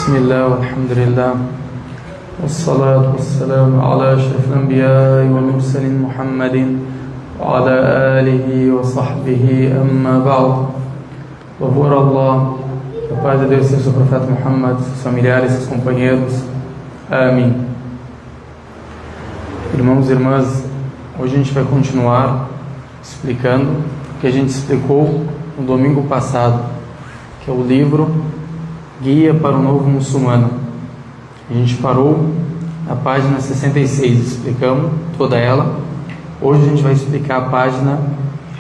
بسم الله والحمد لله والصلاة والسلام على أشرف الأنبياء والمرسلين محمد وعلى آله وصحبه أما بعد. Louvor a Allah, que a paz de Deus seja sobre o profeta Muhammad, seus familiares, seus companheiros. Amém. Irmãos e irmãs, hoje a gente vai continuar explicando o que a gente explicou no domingo passado, que é o livro Guia para o Novo Muçulmano. A gente parou na página 66, explicamos toda ela. Hoje a gente vai explicar a página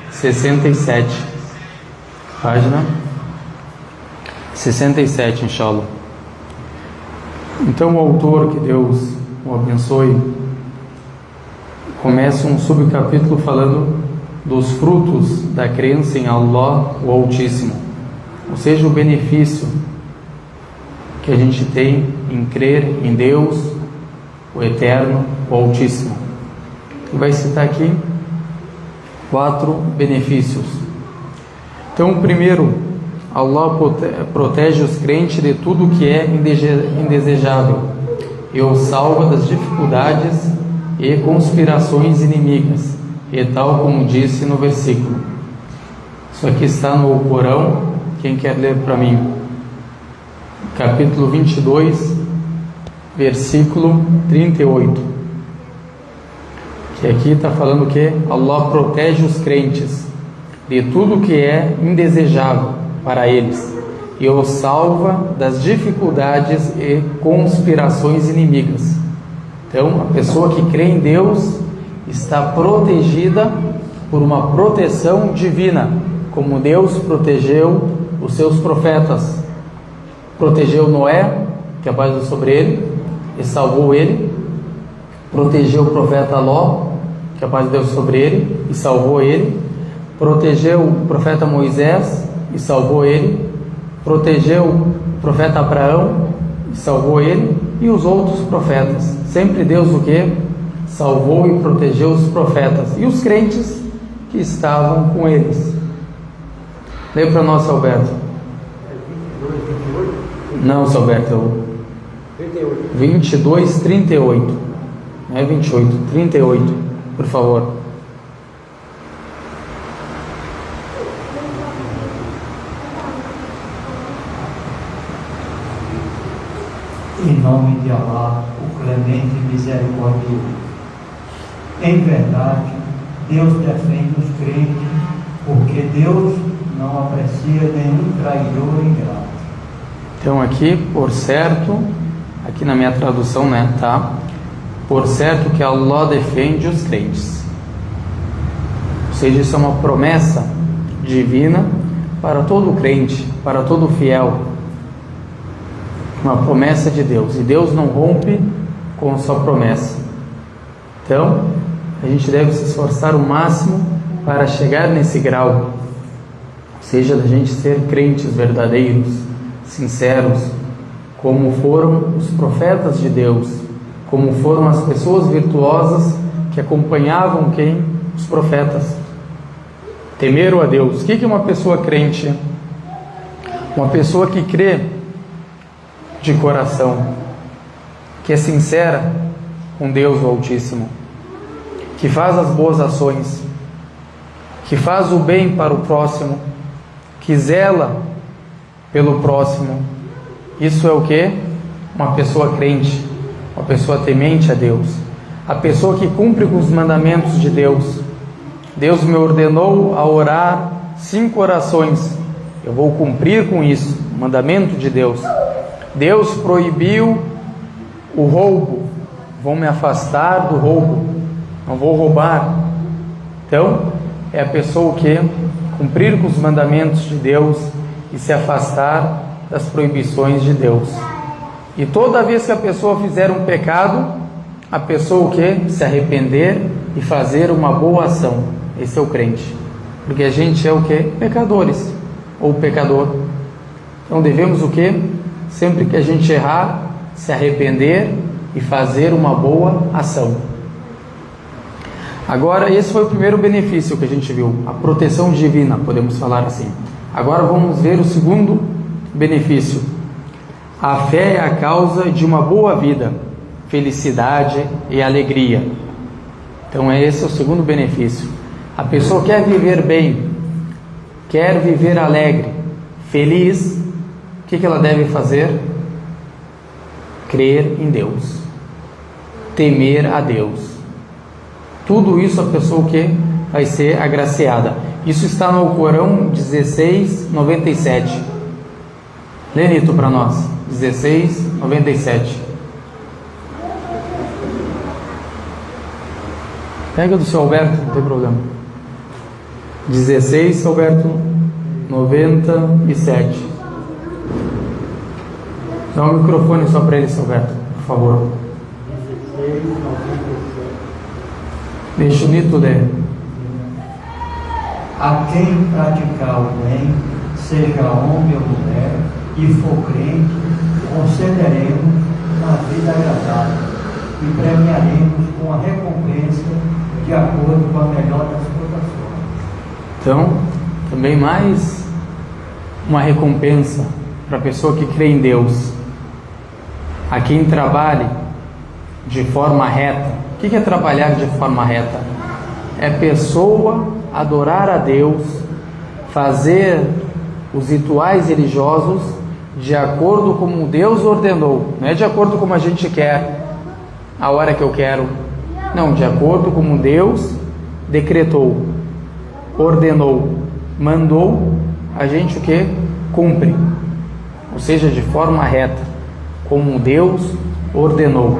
67. Página 67, inshallah. Então o autor, que Deus o abençoe, começa um subcapítulo falando dos frutos da crença em Allah, o Altíssimo, ou seja, o benefício que a gente tem em crer em Deus, o Eterno, o Altíssimo. E vai citar aqui 4 benefícios. Então, o primeiro, Allah protege os crentes de tudo que é indesejável e os salva das dificuldades e conspirações inimigas, e tal como disse no versículo. Isso aqui está no Corão. Quem quer ler para mim? Capítulo 22, versículo 38. Que aqui está falando que Allah protege os crentes de tudo que é indesejável para eles e os salva das dificuldades e conspirações inimigas. Então, a pessoa que crê em Deus está protegida por uma proteção divina, como Deus protegeu os seus profetas. Protegeu Noé, que a paz veio sobre ele, e salvou ele. Protegeu o profeta Ló, que a paz veio sobre ele, e salvou ele. Protegeu o profeta Moisés, e salvou ele. Protegeu o profeta Abraão, e salvou ele. E os outros profetas. Sempre Deus o que? Salvou e protegeu os profetas e os crentes que estavam com eles. Lê para nós, Alberto. 22, 28? Não, seu Alberto, 22, 38. Não é 28, 38, por favor. Em nome de Allah, o clemente e misericordioso. Em verdade, Deus defende os crentes, porque Deus não aprecia nenhum traidor ingrato. Então aqui, por certo, aqui na minha tradução, né, tá? Por certo que Allah defende os crentes. Ou seja, isso é uma promessa divina para todo crente, para todo fiel. Uma promessa de Deus, e Deus não rompe com a sua promessa. Então, a gente deve se esforçar o máximo para chegar nesse grau, ou seja, da gente ser crentes verdadeiros, sinceros, como foram os profetas de Deus, como foram as pessoas virtuosas que acompanhavam quem? Os profetas. Temeram a Deus. O que é uma pessoa crente? Uma pessoa que crê de coração, que é sincera com Deus o Altíssimo, que faz as boas ações, que faz o bem para o próximo, que zela pelo próximo. Isso é o que? Uma pessoa crente, uma pessoa temente a Deus, a pessoa que cumpre com os mandamentos de Deus. Deus me ordenou a orar 5 orações, eu vou cumprir com isso, mandamento de Deus. Deus proibiu o roubo, vou me afastar do roubo, não vou roubar. Então, é a pessoa que cumprir com os mandamentos de Deus e se afastar das proibições de Deus. E toda vez que a pessoa fizer um pecado, a pessoa o que? Se arrepender e fazer uma boa ação. Esse é o crente. Porque a gente é o que? Pecadores, ou pecador. Então devemos o que? Sempre que a gente errar, se arrepender e fazer uma boa ação. Agora, esse foi o primeiro benefício que a gente viu, a proteção divina, podemos falar assim. Agora vamos ver o segundo benefício. A fé é a causa de uma boa vida, felicidade e alegria. Então esse é o segundo benefício. A pessoa quer viver bem, quer viver alegre, feliz. O que ela deve fazer? Crer em Deus, temer a Deus. Tudo isso a pessoa que vai ser agraciada. Isso está no Corão 16:97. Lê, Nito, para nós. 16:97. Pega do seu Alberto, não tem problema. 16, Alberto, 97. Dá um microfone só para ele, seu Alberto, por favor. Deixa o Nito ler. A quem praticar o bem, seja homem ou mulher, e for crente, concederemos uma vida agradável e premiaremos com a recompensa de acordo com a melhor das cotações. Então, também mais uma recompensa para a pessoa que crê em Deus. A quem trabalhe de forma reta. O que é trabalhar de forma reta? É pessoa adorar a Deus, fazer os rituais religiosos de acordo com como Deus ordenou. Não é de acordo com como a gente quer, a hora que eu quero. Não, de acordo com como Deus decretou, ordenou, mandou, a gente o que? Cumpre. Ou seja, de forma reta, como Deus ordenou.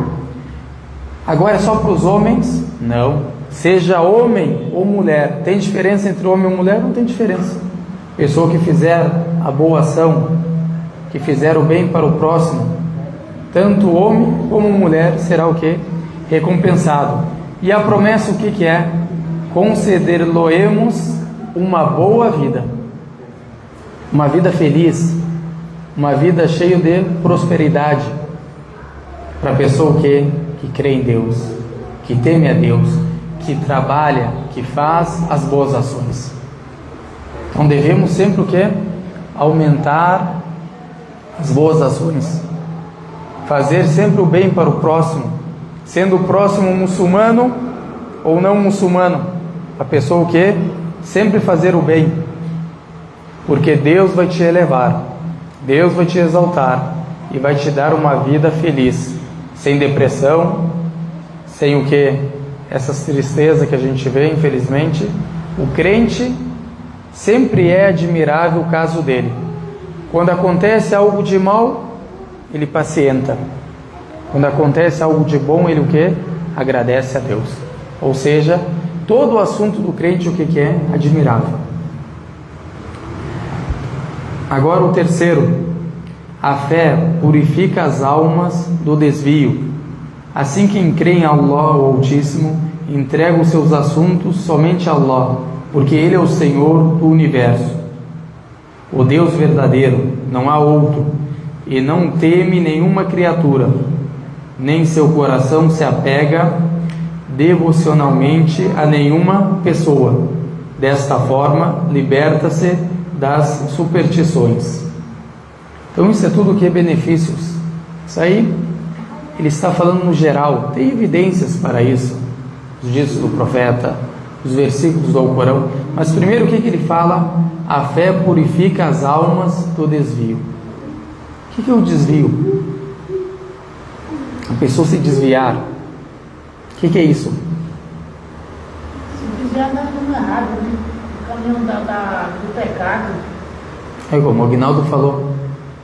Agora é só para os homens? Não. Seja homem ou mulher. Tem diferença entre homem ou mulher? Não tem diferença. Pessoa que fizer a boa ação, que fizer o bem para o próximo, tanto homem como mulher será o que? Recompensado. E a promessa o que é? Conceder-lo-emos uma boa vida. Uma vida feliz. Uma vida cheia de prosperidade. Para a pessoa que crê em Deus, que teme a Deus, que trabalha, que faz as boas ações. Então devemos sempre o que? Aumentar as boas ações. Fazer sempre o bem para o próximo, sendo o próximo muçulmano ou não muçulmano. A pessoa o que? Sempre fazer o bem, porque Deus vai te elevar, Deus vai te exaltar e vai te dar uma vida feliz, sem depressão, sem o que? Essas tristezas que a gente vê, infelizmente. O crente sempre é admirável o caso dele. Quando acontece algo de mal, ele pacienta. Quando acontece algo de bom, ele o que? Agradece a Deus. Ou seja, todo o assunto do crente o que é? Admirável. Agora o terceiro. A fé purifica as almas do desvio. Assim quem crê em Allah, o Altíssimo, entrega os seus assuntos somente a Allah, porque Ele é o Senhor do Universo. O Deus verdadeiro, não há outro, e não teme nenhuma criatura, nem seu coração se apega devocionalmente a nenhuma pessoa. Desta forma, liberta-se das superstições. Então isso é tudo que é benefícios. Isso aí, ele está falando no geral. Tem evidências para isso. Os ditos do profeta, os versículos do Alcorão. Mas primeiro o que ele fala? A fé purifica as almas do desvio. O que é o desvio? A pessoa se desviar. O que é isso? Se desviar da caminho errado, né? O caminho do pecado. É como o Aguinaldo falou.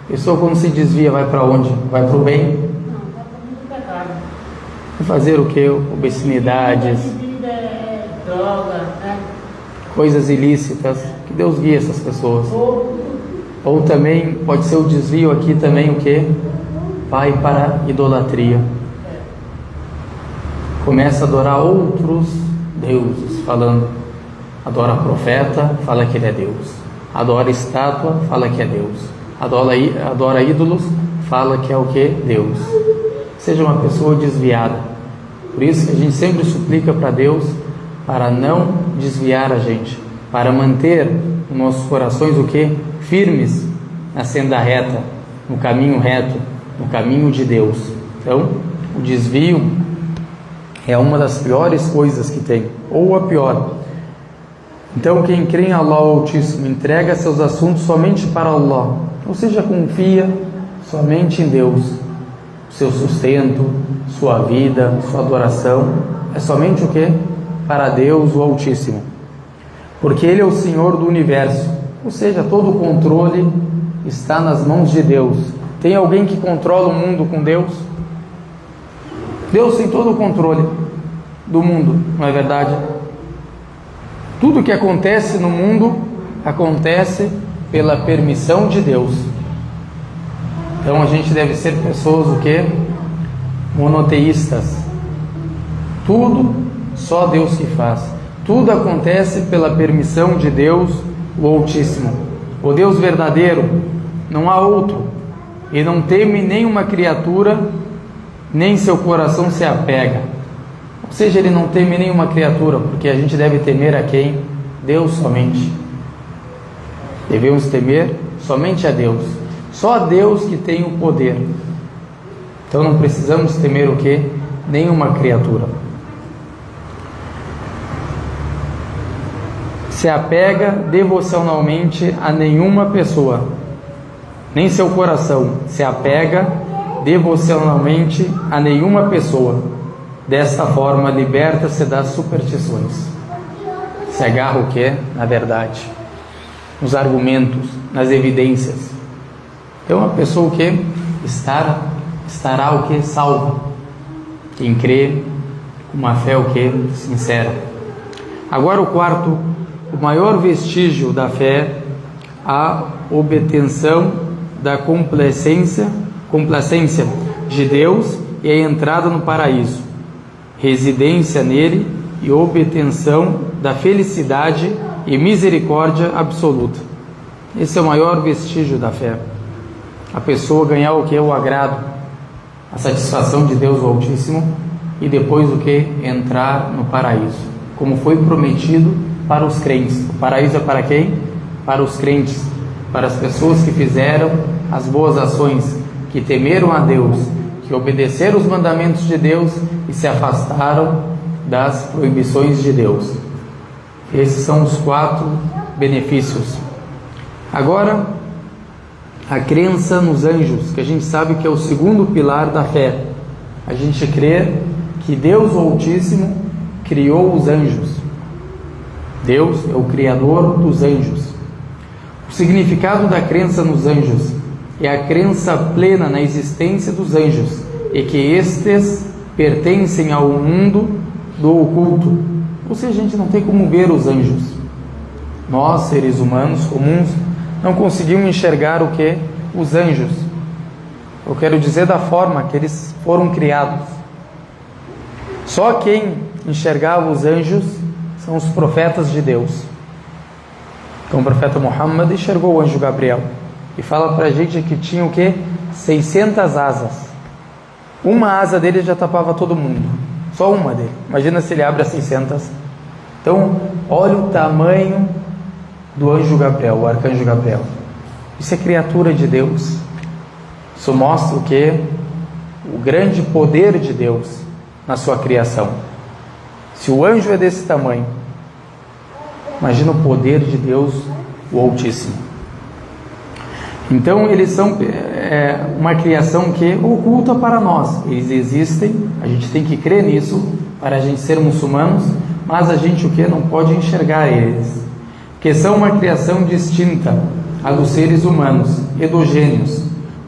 A pessoa quando se desvia vai para onde? Vai para o bem? Não, vai para o caminho do pecado. Vai fazer o que? Obscenidades. Droga, né? Coisas ilícitas. Que Deus guie essas pessoas. Ou também pode ser o desvio aqui também o que? Vai para a idolatria. Começa a adorar outros deuses, falando, adora profeta, fala que ele é Deus. Adora estátua, fala que é Deus. Adora ídolos, fala que é o que? Deus. Seja uma pessoa desviada. Por isso que a gente sempre suplica para Deus para não desviar a gente, para manter os nossos corações o que? Firmes na senda reta, no caminho reto, no caminho de Deus. Então, o desvio é uma das piores coisas que tem, ou a pior. Então, quem crê em Allah Altíssimo entrega seus assuntos somente para Allah, ou seja, confia somente em Deus. Seu sustento, sua vida, sua adoração é somente o quê? Para Deus o Altíssimo. Porque Ele é o Senhor do Universo, ou seja, todo o controle está nas mãos de Deus. Tem alguém que controla o mundo com Deus? Deus tem todo o controle do mundo, não é verdade? Tudo que acontece no mundo acontece pela permissão de Deus. Então a gente deve ser pessoas o quê? Monoteístas. Tudo só Deus que faz. Tudo acontece pela permissão de Deus, o Altíssimo. O Deus verdadeiro, não há outro. E não teme nenhuma criatura, nem seu coração se apega. Ou seja, ele não teme nenhuma criatura, porque a gente deve temer a quem? Deus somente. Devemos temer somente a Deus. Só a Deus que tem o poder. Então não precisamos temer o quê? Nenhuma criatura. Se apega devocionalmente a nenhuma pessoa, nem seu coração se apega devocionalmente a nenhuma pessoa. Desta forma, liberta-se das superstições. Se agarra o que? Na verdade, nos argumentos, nas evidências. Então, uma pessoa que estará o que? Salva. Quem crê com uma fé o que? Sincera. Agora o quarto, o maior vestígio da fé, a obtenção da complacência de Deus e a entrada no paraíso, residência nele e obtenção da felicidade e misericórdia absoluta. Esse é o maior vestígio da fé. A pessoa ganhar o que? O agrado, a satisfação de Deus o Altíssimo e depois o que? Entrar no paraíso, como foi prometido para os crentes. O paraíso é para quem? Para os crentes, para as pessoas que fizeram as boas ações, que temeram a Deus, que obedeceram os mandamentos de Deus e se afastaram das proibições de Deus. Esses são os 4 benefícios. Agora, a crença nos anjos, que a gente sabe que é o segundo pilar da fé. A gente crê que Deus o Altíssimo criou os anjos. Deus é o Criador dos anjos. O significado da crença nos anjos é a crença plena na existência dos anjos e que estes pertencem ao mundo do oculto. Ou seja, a gente não tem como ver os anjos. Nós, seres humanos comuns, não conseguimos enxergar o que? Os anjos. Eu quero dizer da forma que eles foram criados. Só quem enxergava os anjos são os profetas de Deus. Então o profeta Muhammad enxergou o anjo Gabriel e fala pra gente que tinha o que? 600 asas. Uma asa dele já tapava todo mundo, só uma dele. Imagina se ele abre as 600. Então olha o tamanho do anjo Gabriel, o arcanjo Gabriel. Isso é criatura de Deus. Isso mostra o que? O grande poder de Deus na sua criação. Se o anjo é desse tamanho, imagina o poder de Deus, o Altíssimo. Então eles são uma criação que oculta para nós. Eles existem, a gente tem que crer nisso para a gente ser muçulmanos, mas a gente o que? Não pode enxergar eles, que são uma criação distinta a dos seres humanos, hedogêneos.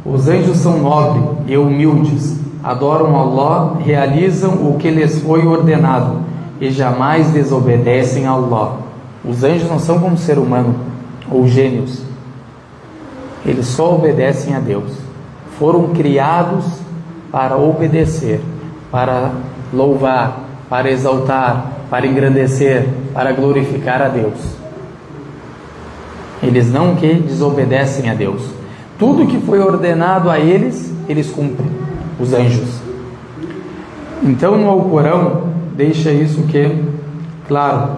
Os anjos são nobres e humildes, adoram Allah, realizam o que lhes foi ordenado e jamais desobedecem a Allah. Os anjos não são como ser humano ou gênios. Eles só obedecem a Deus. Foram criados para obedecer, para louvar, para exaltar, para engrandecer, para glorificar a Deus. Eles não que desobedecem a Deus. Tudo que foi ordenado a eles, eles cumprem, os anjos. Então no Alcorão deixa isso que claro.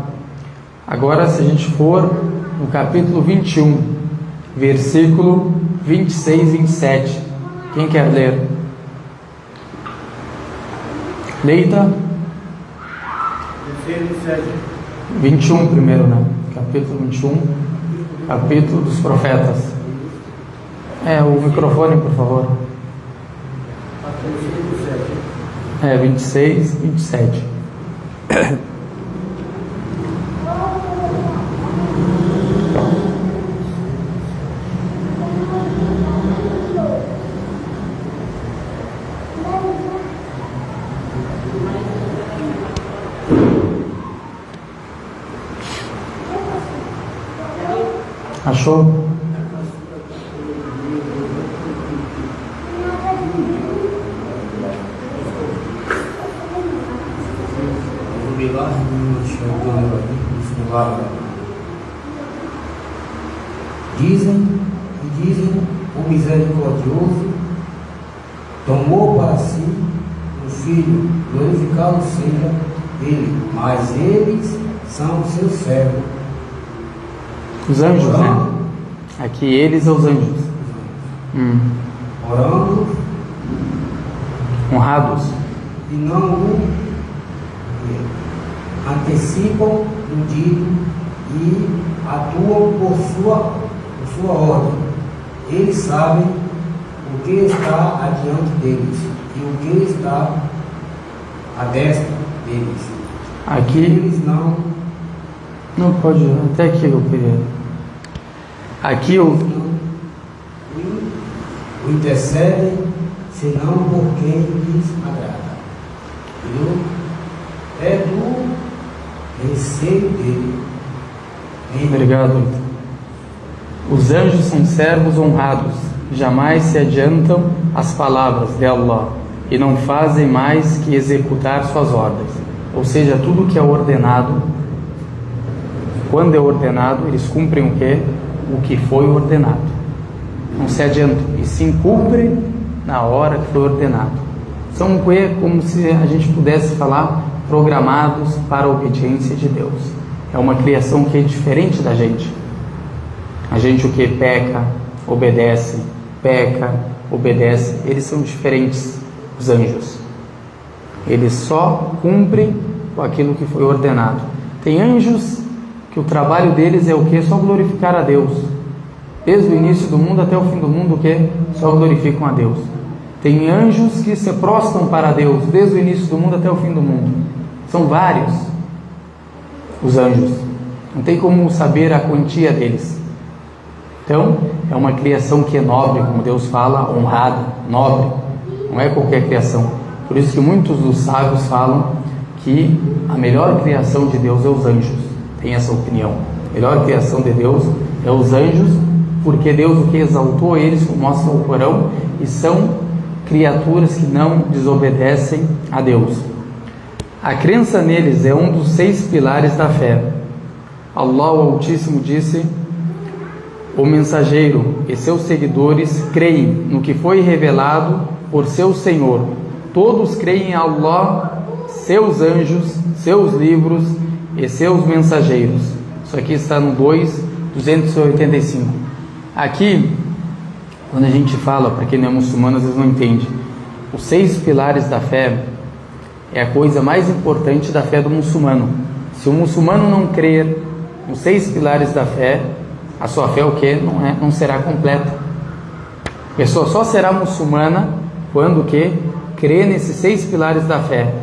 Agora se a gente for no capítulo 21, versículo 26, 27. Quem quer ler? Leita. 21 primeiro, né? Capítulo 21, capítulo dos profetas. O microfone, por favor. 26, 27. Achou? Dizem, o misericordioso tomou para si um filho, glorificado seja ele, mas eles são seus servos. Os anjos, né? Aqui eles são os anjos. Orando, honrados, e não o antecipam no dito e atuam por sua ordem. Eles sabem o que está adiante deles e o que está à destra deles. Aqui eles não pode, até aqui eu queria. Aqui o intercedem, senão por quem lhes agrada. Entendeu? É do receio dele. Obrigado. Os anjos são servos honrados, jamais se adiantam às palavras de Allah e não fazem mais que executar suas ordens. Ou seja, tudo que é ordenado, quando é ordenado, eles cumprem o que? O que foi ordenado. Não se adiantam, e sim cumprem na hora que foi ordenado. São como se a gente pudesse falar, programados para a obediência de Deus. É uma criação que é diferente da gente. A gente o que? Peca, obedece, eles são diferentes, os anjos. Eles só cumprem com aquilo que foi ordenado. Tem anjos que o trabalho deles é o que? Só glorificar a Deus. Desde o início do mundo até o fim do mundo, o que? Só glorificam a Deus. Tem anjos que se prostam para Deus, desde o início do mundo até o fim do mundo. São vários os anjos. Não tem como saber a quantia deles. Então, é uma criação que é nobre, como Deus fala, honrada, nobre. Não é qualquer criação. Por isso que muitos dos sábios falam que a melhor criação de Deus é os anjos. Tem essa opinião. A melhor criação de Deus é os anjos, porque Deus o que exaltou eles, como mostra o Corão, e são criaturas que não desobedecem a Deus. A crença neles é um dos 6 pilares da fé. Allah, o Altíssimo, disse: o mensageiro e seus seguidores creem no que foi revelado por seu Senhor. Todos creem em Allah, seus anjos, seus livros e seus mensageiros. Isso aqui está no 285. Aqui, quando a gente fala, para quem não é muçulmano, às vezes não entende, os 6 pilares da fé é a coisa mais importante da fé do muçulmano. Se o muçulmano não crer nos 6 pilares da fé, a sua fé o que? Não será completa. A pessoa só será muçulmana quando o que? Crê nesses 6 pilares da fé.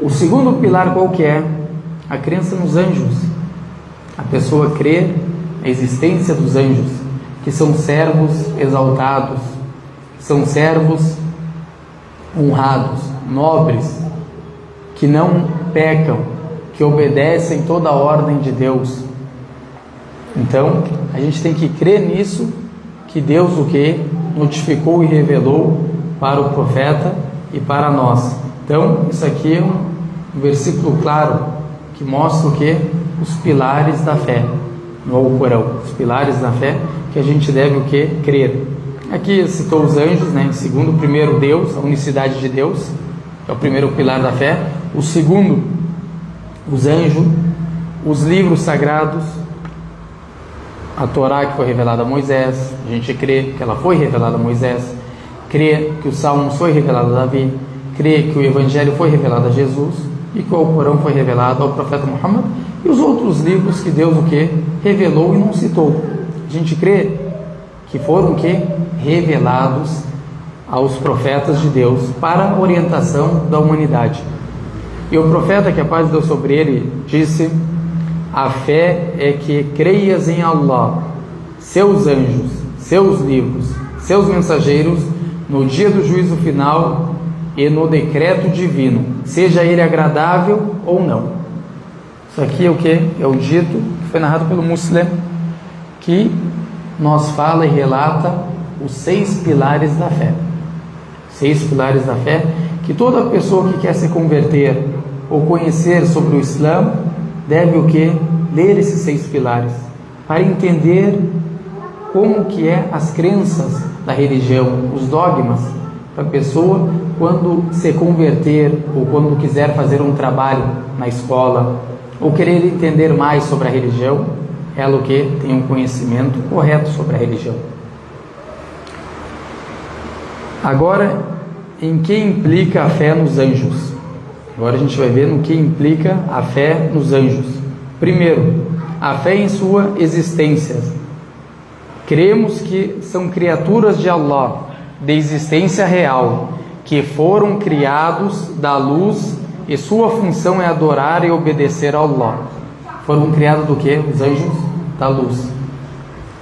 O segundo pilar qual que é? A crença nos anjos. A pessoa crê na existência dos anjos, que são servos exaltados, que são servos honrados, nobres, que não pecam, que obedecem toda a ordem de Deus. Então, a gente tem que crer nisso, que Deus o que? Notificou e revelou para o profeta e para nós. Então, isso aqui é um versículo claro, que mostra o que? Os pilares da fé, no Alcorão. Os pilares da fé que a gente deve o que? Crer. Aqui citou os anjos, né? Segundo, o primeiro Deus, a unicidade de Deus, é o primeiro pilar da fé. O segundo, os anjos, os livros sagrados, a Torá que foi revelada a Moisés, a gente crê que ela foi revelada a Moisés, crê que o Salmos foi revelado a Davi, crê que o Evangelho foi revelado a Jesus e que o Alcorão foi revelado ao profeta Muhammad e os outros livros que Deus o que? Revelou e não citou. A gente crê que foram o que? Revelados aos profetas de Deus para a orientação da humanidade. E o profeta, que a paz de Deus sobre ele, disse: a fé é que creias em Allah, seus anjos, seus livros, seus mensageiros, no dia do juízo final e no decreto divino, seja ele agradável ou não. Isso aqui é o que? É o dito que foi narrado pelo Muslim, que nos fala e relata os 6 pilares da fé. 6 pilares da fé, que toda pessoa que quer se converter ou conhecer sobre o Islã deve o que? Ler esses 6 pilares, para entender como que é as crenças da religião, os dogmas, para a pessoa, quando se converter ou quando quiser fazer um trabalho na escola, ou querer entender mais sobre a religião, ela o que? Tem um conhecimento correto sobre a religião. Agora, em que implica a fé nos anjos? Agora a gente vai ver no que implica a fé nos anjos. Primeiro, a fé em sua existência. Cremos que são criaturas de Allah, de existência real, que foram criados da luz e sua função é adorar e obedecer a Allah. Foram criados do que? Os anjos da luz.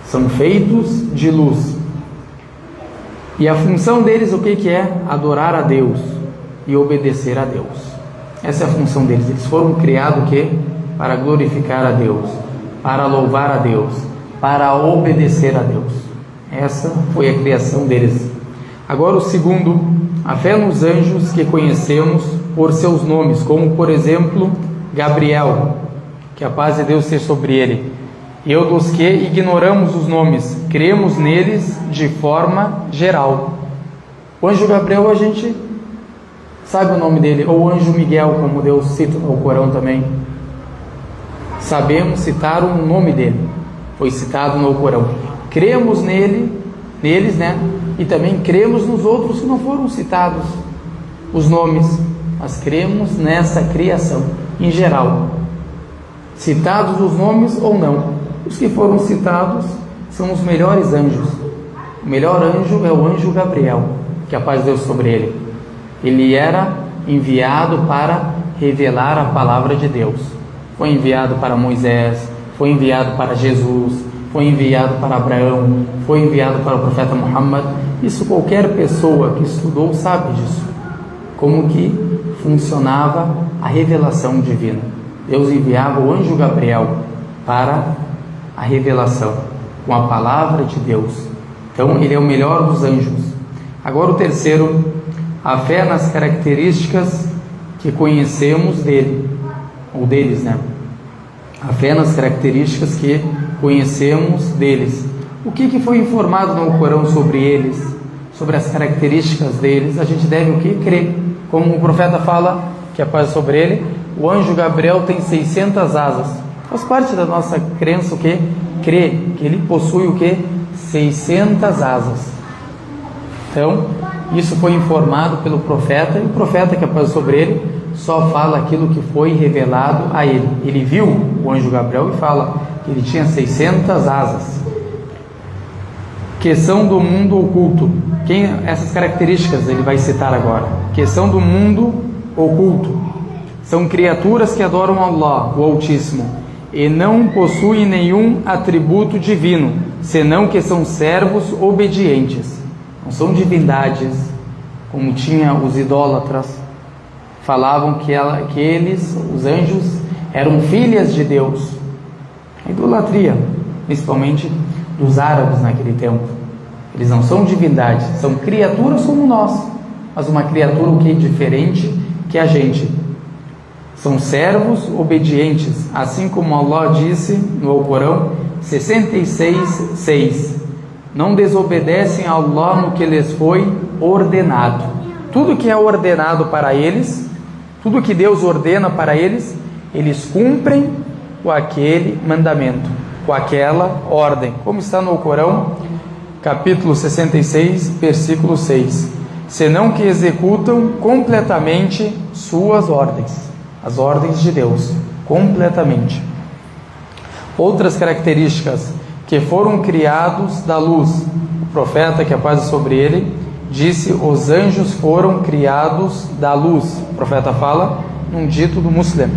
São feitos de luz. E a função deles o que é? Adorar a Deus e obedecer a Deus. Essa é a função deles. Eles foram criados o quê? Para glorificar a Deus, para louvar a Deus, para obedecer a Deus. Essa foi a criação deles. Agora o segundo, a fé nos anjos que conhecemos por seus nomes, como por exemplo Gabriel, que a paz de Deus seja sobre ele. Eu dos que ignoramos os nomes, cremos neles de forma geral. O anjo Gabriel a gente sabe o nome dele, ou o anjo Miguel, como Deus cita no Corão também. Sabemos citar o nome dele, foi citado no Corão. Cremos neles, né? E também cremos nos outros que não foram citados os nomes, mas cremos nessa criação em geral, citados os nomes ou não. Os que foram citados são os melhores anjos. O melhor anjo é o anjo Gabriel, que a paz de Deus sobre ele. Ele era enviado para revelar a palavra de Deus. Foi enviado para Moisés, foi enviado para Jesus, foi enviado para Abraão, foi enviado para o profeta Muhammad. Isso qualquer pessoa que estudou sabe disso. Como que funcionava a revelação divina. Deus enviava o anjo Gabriel para a revelação com a palavra de Deus. Então ele é o melhor dos anjos. Agora o terceiro, a fé nas características que conhecemos dele, ou deles, né? A fé nas características que conhecemos deles. O que foi informado no Corão sobre eles, sobre as características deles? A gente deve o que? Crer. Como o profeta fala, que a paz sobre ele, o anjo Gabriel tem 600 asas. Faz parte da nossa crença o que? Crer que ele possui o que? 600 asas. Então, isso foi informado pelo profeta, e o profeta, que a paz sobre ele, só fala aquilo que foi revelado a ele. Ele viu o anjo Gabriel e fala que ele tinha 600 asas. Questão do mundo oculto. Essas características ele vai citar agora. Questão do mundo oculto. São criaturas que adoram Allah, o Altíssimo, e não possuem nenhum atributo divino, senão que são servos obedientes. Não são divindades, como tinha os idólatras. Falavam que eles, os anjos, eram filhas de Deus. A idolatria, principalmente dos árabes naquele tempo. Eles não são divindades, são criaturas como nós, mas uma criatura o que? Diferente que a gente. São servos obedientes, assim como Allah disse no Alcorão 66:6. Não desobedecem a Allah no que lhes foi ordenado. Tudo que é ordenado para eles, tudo que Deus ordena para eles, eles cumprem com aquele mandamento. com aquela ordem, como está no Corão, capítulo 66, versículo 6, senão que executam completamente suas ordens, as ordens de Deus, completamente. Outras características, que foram criados da luz. O profeta, que a paz é sobre ele, disse: os anjos foram criados da luz. O profeta fala num dito do Muslim.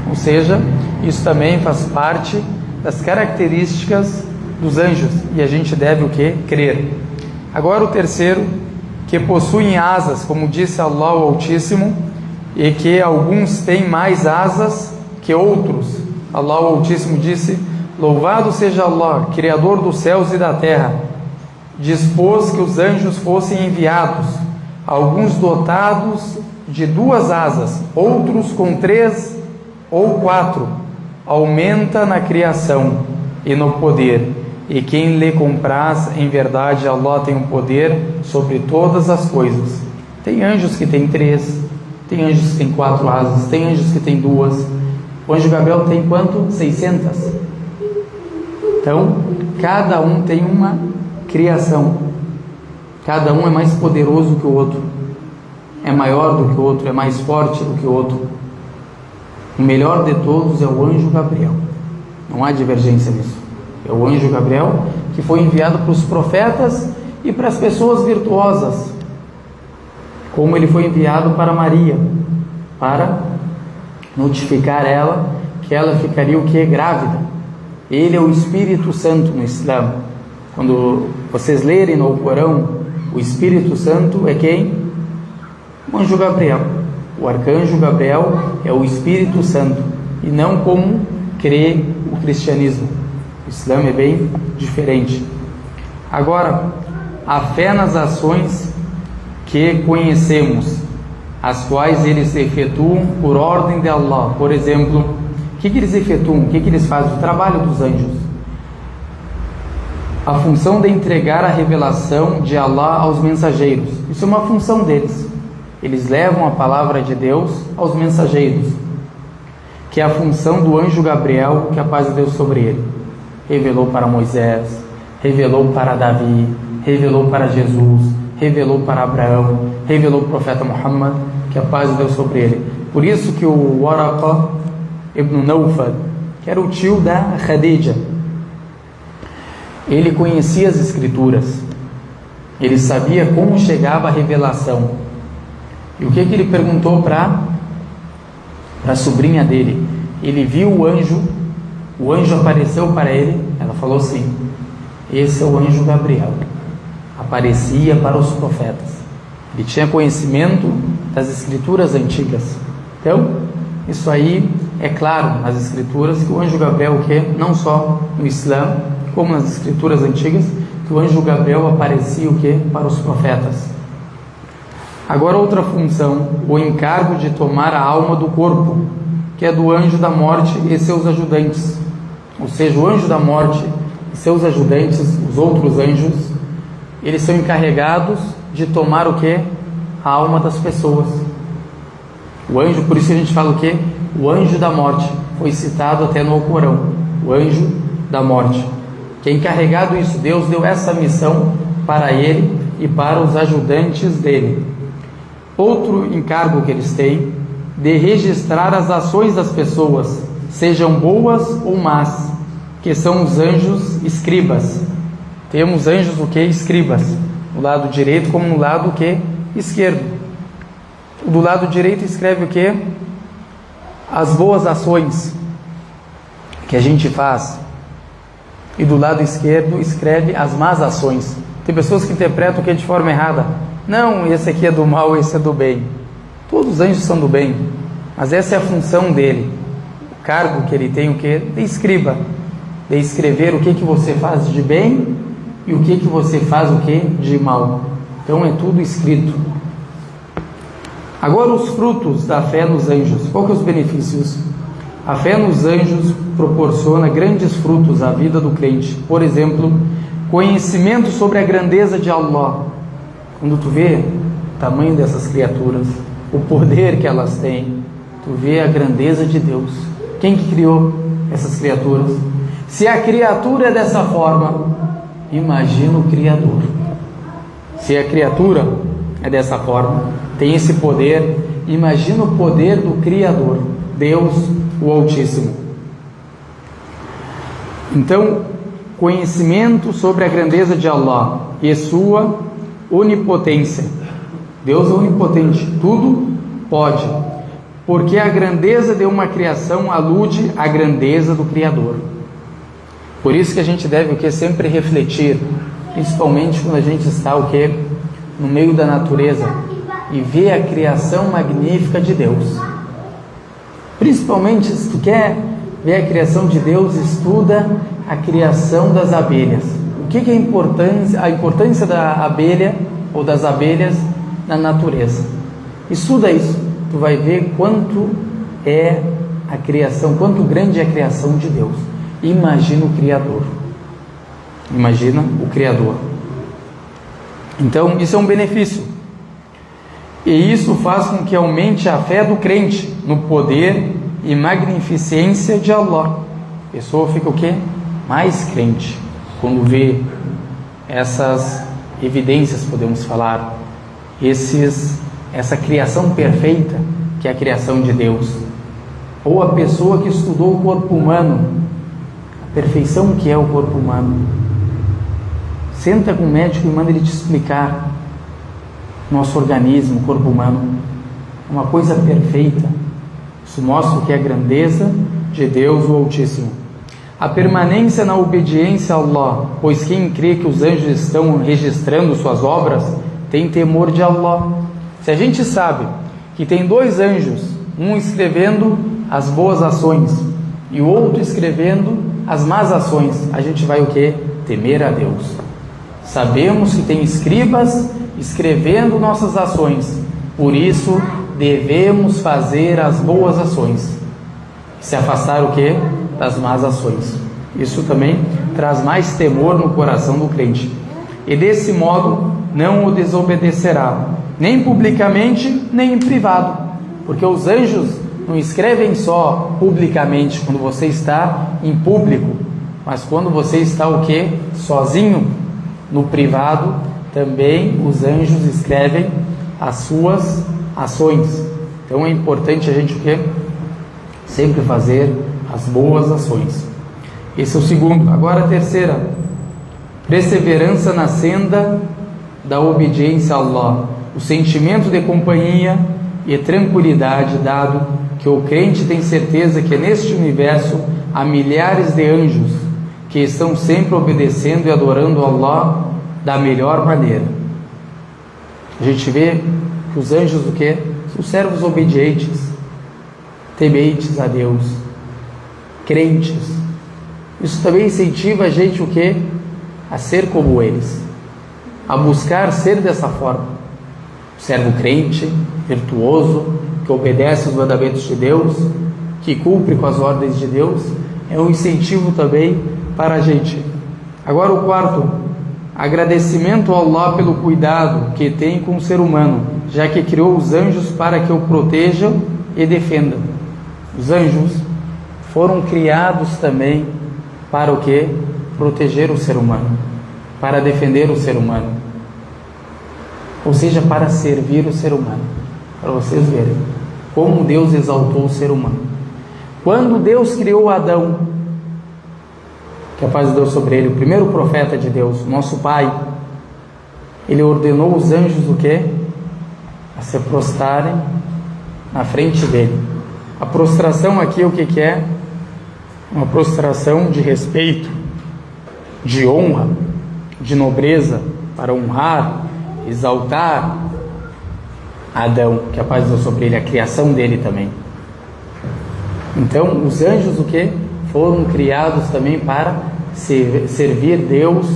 Ou seja, isso também faz parte das características dos anjos, e a gente deve o que? Crer. Agora o terceiro, que possuem asas, como disse Allah o Altíssimo, e que alguns têm mais asas que outros. Allah o Altíssimo disse: louvado seja Allah, Criador dos céus e da terra, dispôs que os anjos fossem enviados, alguns dotados de 2 asas, outros com 3 ou 4, aumenta na criação e no poder, e quem lhe compraz, em verdade Allah tem um poder sobre todas as coisas. Tem anjos que têm 3, tem anjos que têm 4 asas, tem anjos que têm 2. O anjo Gabriel tem quanto? 600. Então, cada um tem uma criação, cada um é mais poderoso que o outro, é maior do que o outro, é mais forte do que o outro. O melhor de todos é o anjo Gabriel, não há divergência nisso. É o anjo Gabriel que foi enviado para os profetas e para as pessoas virtuosas, como ele foi enviado para Maria, para notificar ela que ela ficaria o que? Grávida. Ele é o Espírito Santo no Islã. Quando vocês lerem no Corão, o Espírito Santo é quem? O anjo Gabriel. O arcanjo Gabriel é o Espírito Santo, e não como crê o cristianismo. O Islã é bem diferente. Agora, a fé nas ações que conhecemos, as quais eles efetuam por ordem de Allah. Por exemplo, o que eles efetuam? O que eles fazem? O trabalho dos anjos. A função de entregar a revelação de Allah aos mensageiros. Isso é uma função deles. Eles levam a palavra de Deus aos mensageiros, que é a função do anjo Gabriel, que a paz de Deus sobre ele. Revelou para Moisés, revelou para Davi, revelou para Jesus, revelou para Abraão, revelou para o profeta Muhammad, que a paz de Deus sobre ele. Por isso que o Waraqa ibn Nawfal, que era o tio da Khadija, ele conhecia as escrituras, ele sabia como chegava a revelação. E o que ele perguntou para a sobrinha dele? Ele viu o anjo apareceu para ele, ela falou sim, esse é o anjo Gabriel, aparecia para os profetas. Ele tinha conhecimento das escrituras antigas. Então, isso aí é claro nas escrituras, que o anjo Gabriel, que não só no Islã, como nas escrituras antigas, que o anjo Gabriel aparecia o que? Para os profetas. Agora outra função, o encargo de tomar a alma do corpo, que é do anjo da morte e seus ajudantes. Ou seja, o anjo da morte e seus ajudantes, os outros anjos, eles são encarregados de tomar o que? A alma das pessoas. O anjo, por isso que a gente fala o que? O anjo da morte, foi citado até no Corão, o anjo da morte, que é encarregado isso. Deus deu essa missão para ele e para os ajudantes dele. Outro encargo que eles têm, de registrar as ações das pessoas, sejam boas ou más, que são os anjos escribas. Temos anjos o que? Escribas, no lado direito como no lado o que? Esquerdo. Do lado direito escreve o que? As boas ações que a gente faz, e do lado esquerdo escreve as más ações. Tem pessoas que interpretam o que de forma errada. Não, esse aqui é do mal, esse é do bem. Todos os anjos são do bem, mas essa é a função dele, o cargo que ele tem, o que? De escriba, de escrever o que você faz de bem e o que você faz o que? De mal. Então é tudo escrito. Agora os frutos da fé nos anjos. Qual que é os benefícios? A fé nos anjos proporciona grandes frutos à vida do crente. Por exemplo, conhecimento sobre a grandeza de Allah. Quando tu vê o tamanho dessas criaturas, o poder que elas têm, tu vê a grandeza de Deus. Quem que criou essas criaturas? Se a criatura é dessa forma, imagina o Criador. Se a criatura é dessa forma, tem esse poder, imagina o poder do Criador, Deus, o Altíssimo. Então, conhecimento sobre a grandeza de Allah e sua onipotência. Deus é onipotente, tudo pode, porque a grandeza de uma criação alude à grandeza do Criador. Por isso que a gente deve sempre refletir, principalmente quando a gente está no meio da natureza e ver a criação magnífica de Deus. Principalmente se tu quer ver a criação de Deus, estuda a criação das abelhas. O que é a importância da abelha ou das abelhas na natureza? Estuda isso, tu vai ver quanto é a criação, quanto grande é a criação de Deus. Imagina o Criador. Imagina o Criador. Então, isso é um benefício. E isso faz com que aumente a fé do crente no poder e magnificência de Allah. A pessoa fica mais crente quando vê essas evidências, podemos falar, essa criação perfeita que é a criação de Deus. Ou a pessoa que estudou o corpo humano, a perfeição que é o corpo humano. Senta com o médico e manda ele te explicar nosso organismo, o corpo humano, uma coisa perfeita. Isso mostra o que é a grandeza de Deus, o Altíssimo. A permanência na obediência a Allah, pois quem crê que os anjos estão registrando suas obras, tem temor de Allah. Se a gente sabe que tem 2 anjos, um escrevendo as boas ações e o outro escrevendo as más ações, a gente vai temer a Deus. Sabemos que tem escribas escrevendo nossas ações, por isso devemos fazer as boas ações, se afastar das más ações. Isso também traz mais temor no coração do crente, e desse modo não o desobedecerá, nem publicamente, nem em privado, porque os anjos não escrevem só publicamente, quando você está em público, mas quando você está sozinho, no privado, também os anjos escrevem as suas ações. Então é importante a gente sempre fazer as boas ações. Esse é o segundo. Agora a terceira, perseverança na senda da obediência a Allah, o sentimento de companhia e tranquilidade, dado que o crente tem certeza que neste universo há milhares de anjos que estão sempre obedecendo e adorando Allah da melhor maneira. A gente vê que os anjos são servos obedientes, tementes a Deus, crentes. Isso também incentiva a gente a ser como eles, a buscar ser dessa forma. O servo crente, virtuoso, que obedece os mandamentos de Deus, que cumpre com as ordens de Deus, é um incentivo também para a gente. Agora o quarto, agradecimento a Allah pelo cuidado que tem com o ser humano, já que criou os anjos para que o protejam e defendam. Os anjos foram criados também para proteger o ser humano, para defender o ser humano, ou seja, para servir o ser humano. Para vocês verem como Deus exaltou o ser humano. Quando Deus criou Adão, que a paz de Deus sobre ele, o primeiro profeta de Deus, nosso pai, ele ordenou os anjos a se prostrarem na frente dele. A prostração aqui o que é? Uma prostração de respeito, de honra, de nobreza, para honrar, exaltar Adão, que a paz de Deus sobre ele, a criação dele também. Então, os anjos foram criados também para servir Deus,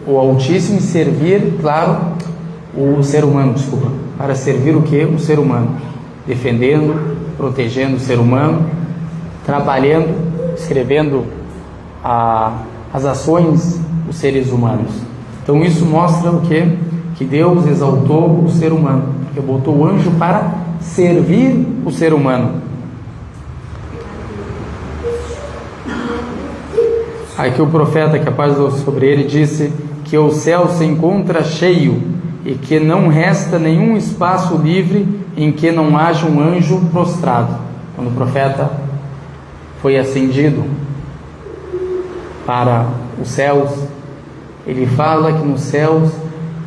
o Altíssimo, e servir, claro, o ser humano, para servir o ser humano, defendendo, protegendo o ser humano, trabalhando, escrevendo as ações dos seres humanos. Então isso mostra que Deus exaltou o ser humano, que botou o anjo para servir o ser humano. Aqui o profeta, que a paz sobre ele, disse que o céu se encontra cheio e que não resta nenhum espaço livre em que não haja um anjo prostrado. Quando o profeta foi ascendido para os céus, ele fala que nos céus,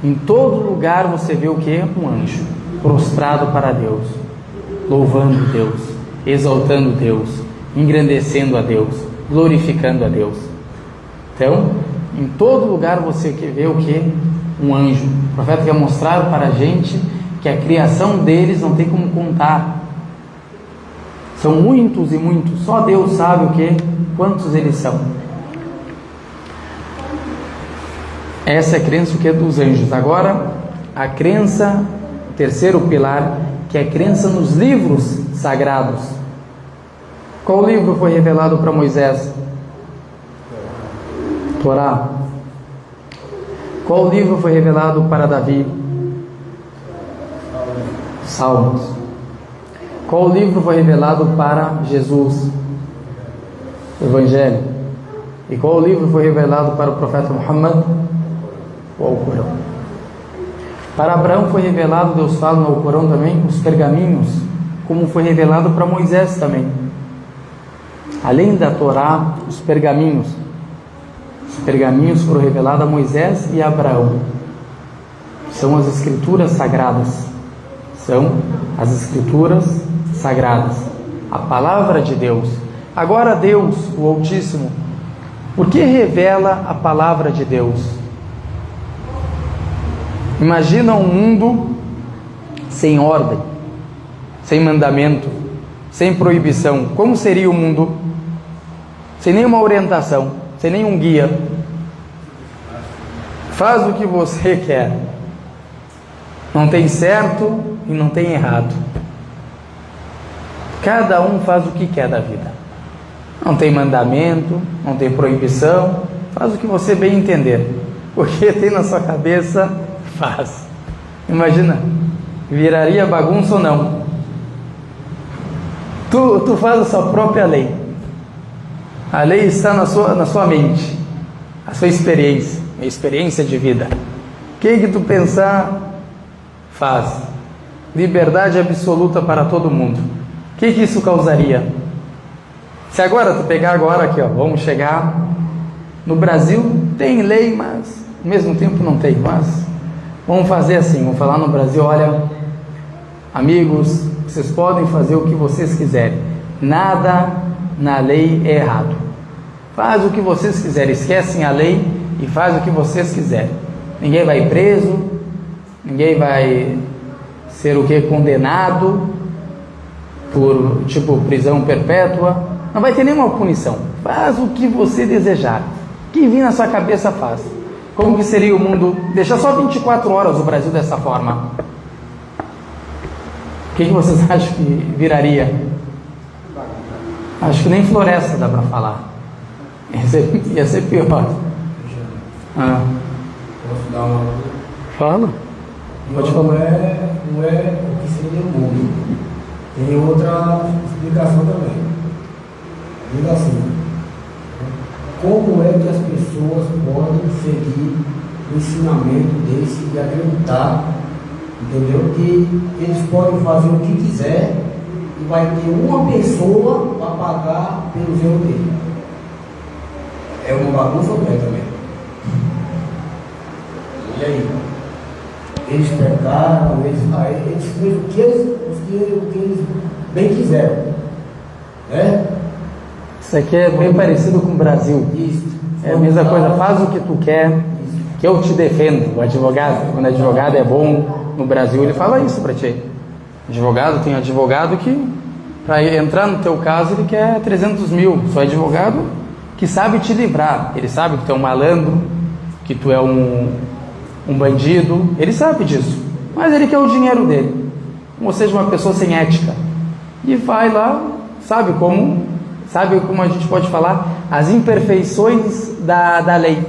em todo lugar você vê o que? Um anjo prostrado para Deus, louvando Deus, exaltando Deus, engrandecendo a Deus, glorificando a Deus. Então, em todo lugar você vê o que? Um anjo. O profeta quer mostrar para a gente que a criação deles não tem como contar. São muitos e muitos. Só Deus sabe o que? Quantos eles são. Essa é a crença o que? Dos anjos. Agora, a crença, o terceiro pilar, que é a crença nos livros sagrados. Qual livro foi revelado para Moisés? Torá. Qual livro foi revelado para Davi? Salmos. Qual livro foi revelado para Jesus? O Evangelho. E qual livro foi revelado para o profeta Muhammad? O Alcorão. Para Abraão foi revelado, Deus fala no Alcorão também, os pergaminhos, como foi revelado para Moisés também. Além da Torá, os pergaminhos. Os pergaminhos foram revelados a Moisés e a Abraão. São as escrituras sagradas. São as escrituras sagradas. A palavra de Deus. Agora Deus, o Altíssimo, por que revela a palavra de Deus? Imagina um mundo sem ordem, sem mandamento, sem proibição. Como seria o mundo? Sem nenhuma orientação, sem nenhum guia. Faz o que você quer. Não tem certo e não tem errado. Cada um faz o que quer da vida. Não tem mandamento, não tem proibição. Faz o que você bem entender. O que tem na sua cabeça, faz. Imagina, viraria bagunça ou não? Tu faz a sua própria lei. A lei está na sua mente, a sua experiência, a experiência de vida. O que tu pensar, faz. Liberdade absoluta para todo mundo. O que isso causaria? Se agora tu pegar agora aqui, ó, vamos chegar no Brasil, tem lei, mas ao mesmo tempo não tem. Mas vamos fazer assim, vamos falar no Brasil, olha, amigos, vocês podem fazer o que vocês quiserem. Nada na lei é errado. Faz o que vocês quiserem, esquecem a lei e faz o que vocês quiserem. Ninguém vai preso, ninguém vai ser o que? Condenado por prisão perpétua. Não vai ter nenhuma punição. Faz o que você desejar. O que vir na sua cabeça, faz. Como que seria o mundo? Deixar só 24 horas o Brasil dessa forma. O que vocês acham que viraria? Acho que nem floresta dá para falar. Ia ser pior. Posso dar uma... Fala. Pode falar. Não é o que seria o mundo. Tem outra explicação também. Diz assim: como é que as pessoas podem seguir o ensinamento desse e acreditar, entendeu? Que eles podem fazer o que quiser e vai ter uma pessoa para pagar pelos erros dele. É uma bagunça ou não é também? E aí? Eles pecaram, eles fez o que eles bem quiseram. Né? Isso aqui é bem parecido com o Brasil. Isso. É a mesma coisa, faz o que tu quer, que eu te defendo. O advogado, quando advogado é bom no Brasil, ele fala isso para ti. Advogado, tem advogado que, para entrar no teu caso, ele quer 300 mil. Só advogado que sabe te livrar. Ele sabe que tu é um malandro, que tu é um bandido. Ele sabe disso. Mas ele quer o dinheiro dele. Ou seja, uma pessoa sem ética. E vai lá, sabe como a gente pode falar? As imperfeições da lei.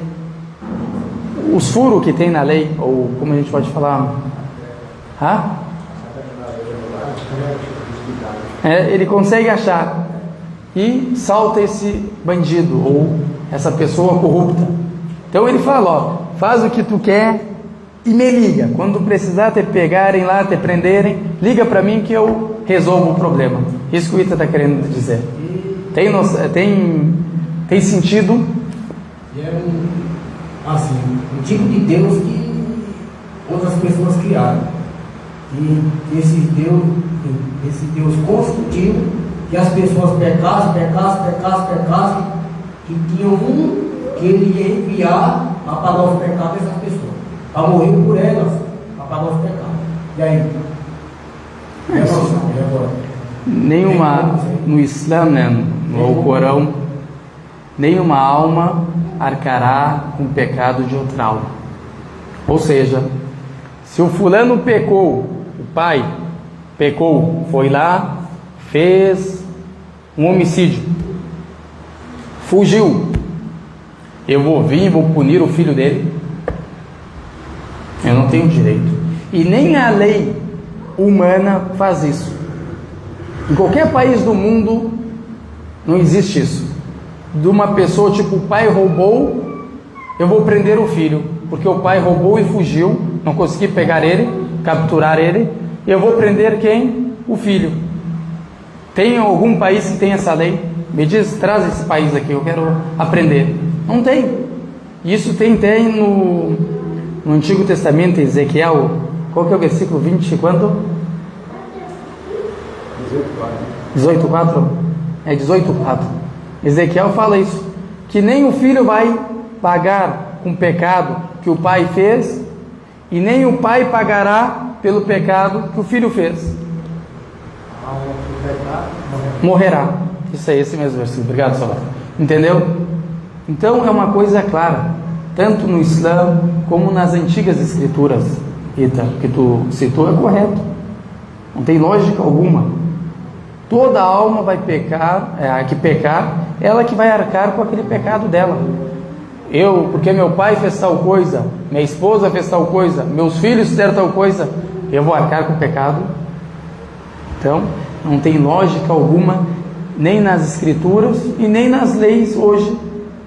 Os furos que tem na lei. Ou como a gente pode falar? Ele consegue achar e salta esse bandido ou essa pessoa corrupta. Então ele fala, ó, faz o que tu quer e me liga. Quando precisar te pegarem lá, te prenderem, liga para mim que eu resolvo o problema. Isso que o Ita está querendo dizer. Tem sentido? E é um tipo de Deus que outras pessoas criaram. E esse Deus construtivo, que as pessoas pecassem, que tinha um que ele ia enviar para pagar os pecados dessas pessoas, para morrer por elas, para pagar os pecados. E aí? No Islã, né, no Corão, nenhuma alma arcará com o pecado de outra alma. Ou seja, se o fulano pecou, o pai pecou, foi lá, fez um homicídio, fugiu, eu vou vir e vou punir o filho dele? Eu não tenho direito. E nem a lei humana faz isso. Em qualquer país do mundo não existe isso. De uma pessoa tipo, o pai roubou, eu vou prender o filho, porque o pai roubou e fugiu, não consegui pegar ele, capturar ele, e eu vou prender quem? O filho. Tem algum país que tem essa lei? Me diz, traz esse país aqui, eu quero aprender. Não tem. Isso tem no Antigo Testamento, Ezequiel, qual que é o versículo 20, quanto? 18:4. É 18:4. Ezequiel fala isso, que nem o filho vai pagar com o pecado que o pai fez, e nem o pai pagará pelo pecado que o filho fez. Morrerá. Isso é esse mesmo versículo. Obrigado, Salvador. Entendeu? Então é uma coisa clara, tanto no Islã como nas antigas escrituras. Ita, que tu citou é correto, não tem lógica alguma. Toda alma vai pecar, ela que vai arcar com aquele pecado dela. Porque meu pai fez tal coisa, minha esposa fez tal coisa, meus filhos fizeram tal coisa, eu vou arcar com o pecado? Então, não tem lógica alguma, nem nas escrituras e nem nas leis hoje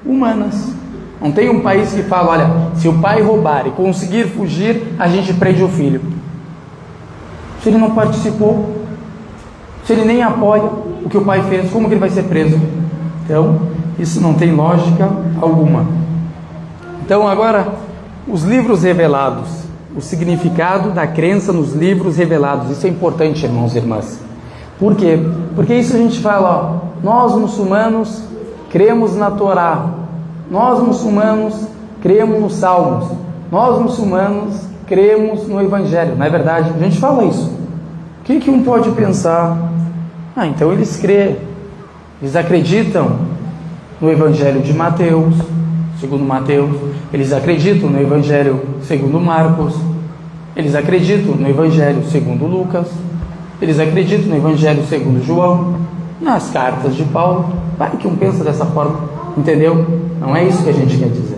humanas. Não tem um país que fala, olha, se o pai roubar e conseguir fugir, a gente prende o filho. Se ele não participou, se ele nem apoia o que o pai fez, como que ele vai ser preso? Então, isso não tem lógica alguma. Então, agora, os livros revelados, o significado da crença nos livros revelados, isso é importante, irmãos e irmãs. Por quê? Porque isso a gente fala, ó, nós muçulmanos cremos na Torá, nós muçulmanos cremos nos Salmos, nós muçulmanos cremos no Evangelho, não é verdade? A gente fala isso. O que um pode pensar? Então eles creem, eles acreditam no Evangelho de Mateus, segundo Mateus, eles acreditam no Evangelho segundo Marcos, eles acreditam no Evangelho segundo Lucas, eles acreditam no Evangelho segundo João, nas cartas de Paulo. Vai que um pensa dessa forma, entendeu? Não é isso que a gente quer dizer.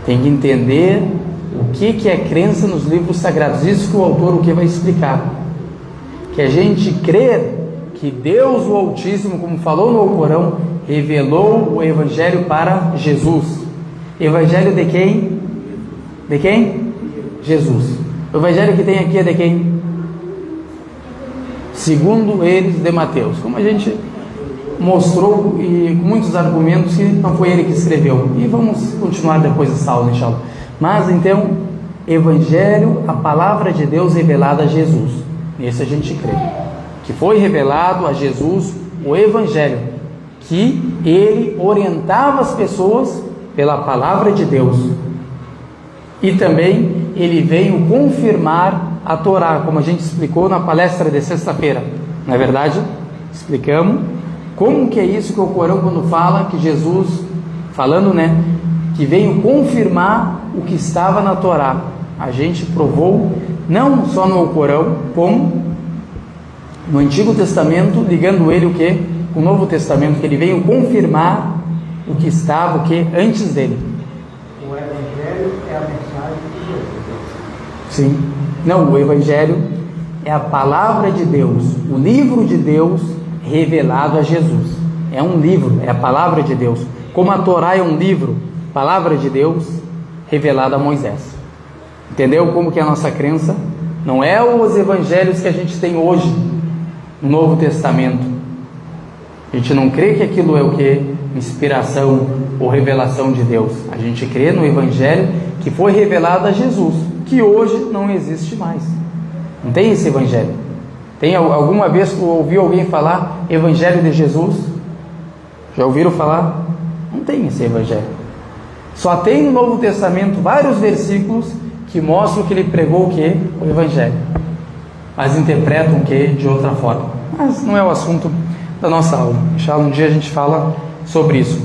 Tem que entender o que é crença nos livros sagrados. Isso que o autor vai explicar. Que a gente crê que Deus, o Altíssimo, como falou no Alcorão, revelou o Evangelho para Jesus. Evangelho de quem? De quem? Jesus. O Evangelho que tem aqui é de quem? Segundo eles, de Mateus. Como a gente mostrou, e com muitos argumentos, que não foi ele que escreveu. E vamos continuar depois dessa aula, inshallah. Mas então, Evangelho, a palavra de Deus revelada a Jesus. Nesse a gente crê. Que foi revelado a Jesus o Evangelho, que ele orientava as pessoas pela palavra de Deus. E também ele veio confirmar a Torá, como a gente explicou na palestra de sexta-feira. Não é verdade? Explicamos como que é isso que o Corão, quando fala que Jesus, falando, que veio confirmar o que estava na Torá. A gente provou, não só no Corão, como no Antigo Testamento, ligando ele com o Novo Testamento, que ele veio confirmar o que estava antes dele. O Evangelho é a mensagem de Deus. Sim. Não, o Evangelho é a palavra de Deus, o livro de Deus revelado a Jesus. É um livro, é a palavra de Deus. como a Torá é um livro, palavra de Deus, revelada a Moisés. Entendeu como que é a nossa crença? Não é os evangelhos que a gente tem hoje no Novo Testamento. A gente não crê que aquilo é o que? Inspiração ou revelação de Deus. A gente crê no evangelho que foi revelado a Jesus, que hoje não existe mais. Não tem esse evangelho. Tem alguma vez tu ouviu alguém falar evangelho de Jesus? Já ouviram falar? Não tem esse evangelho. Só tem no Novo Testamento vários versículos que mostram que ele pregou o que? O evangelho. Mas interpretam o que? De outra forma. Mas não é o assunto da nossa aula. Um dia a gente fala sobre isso.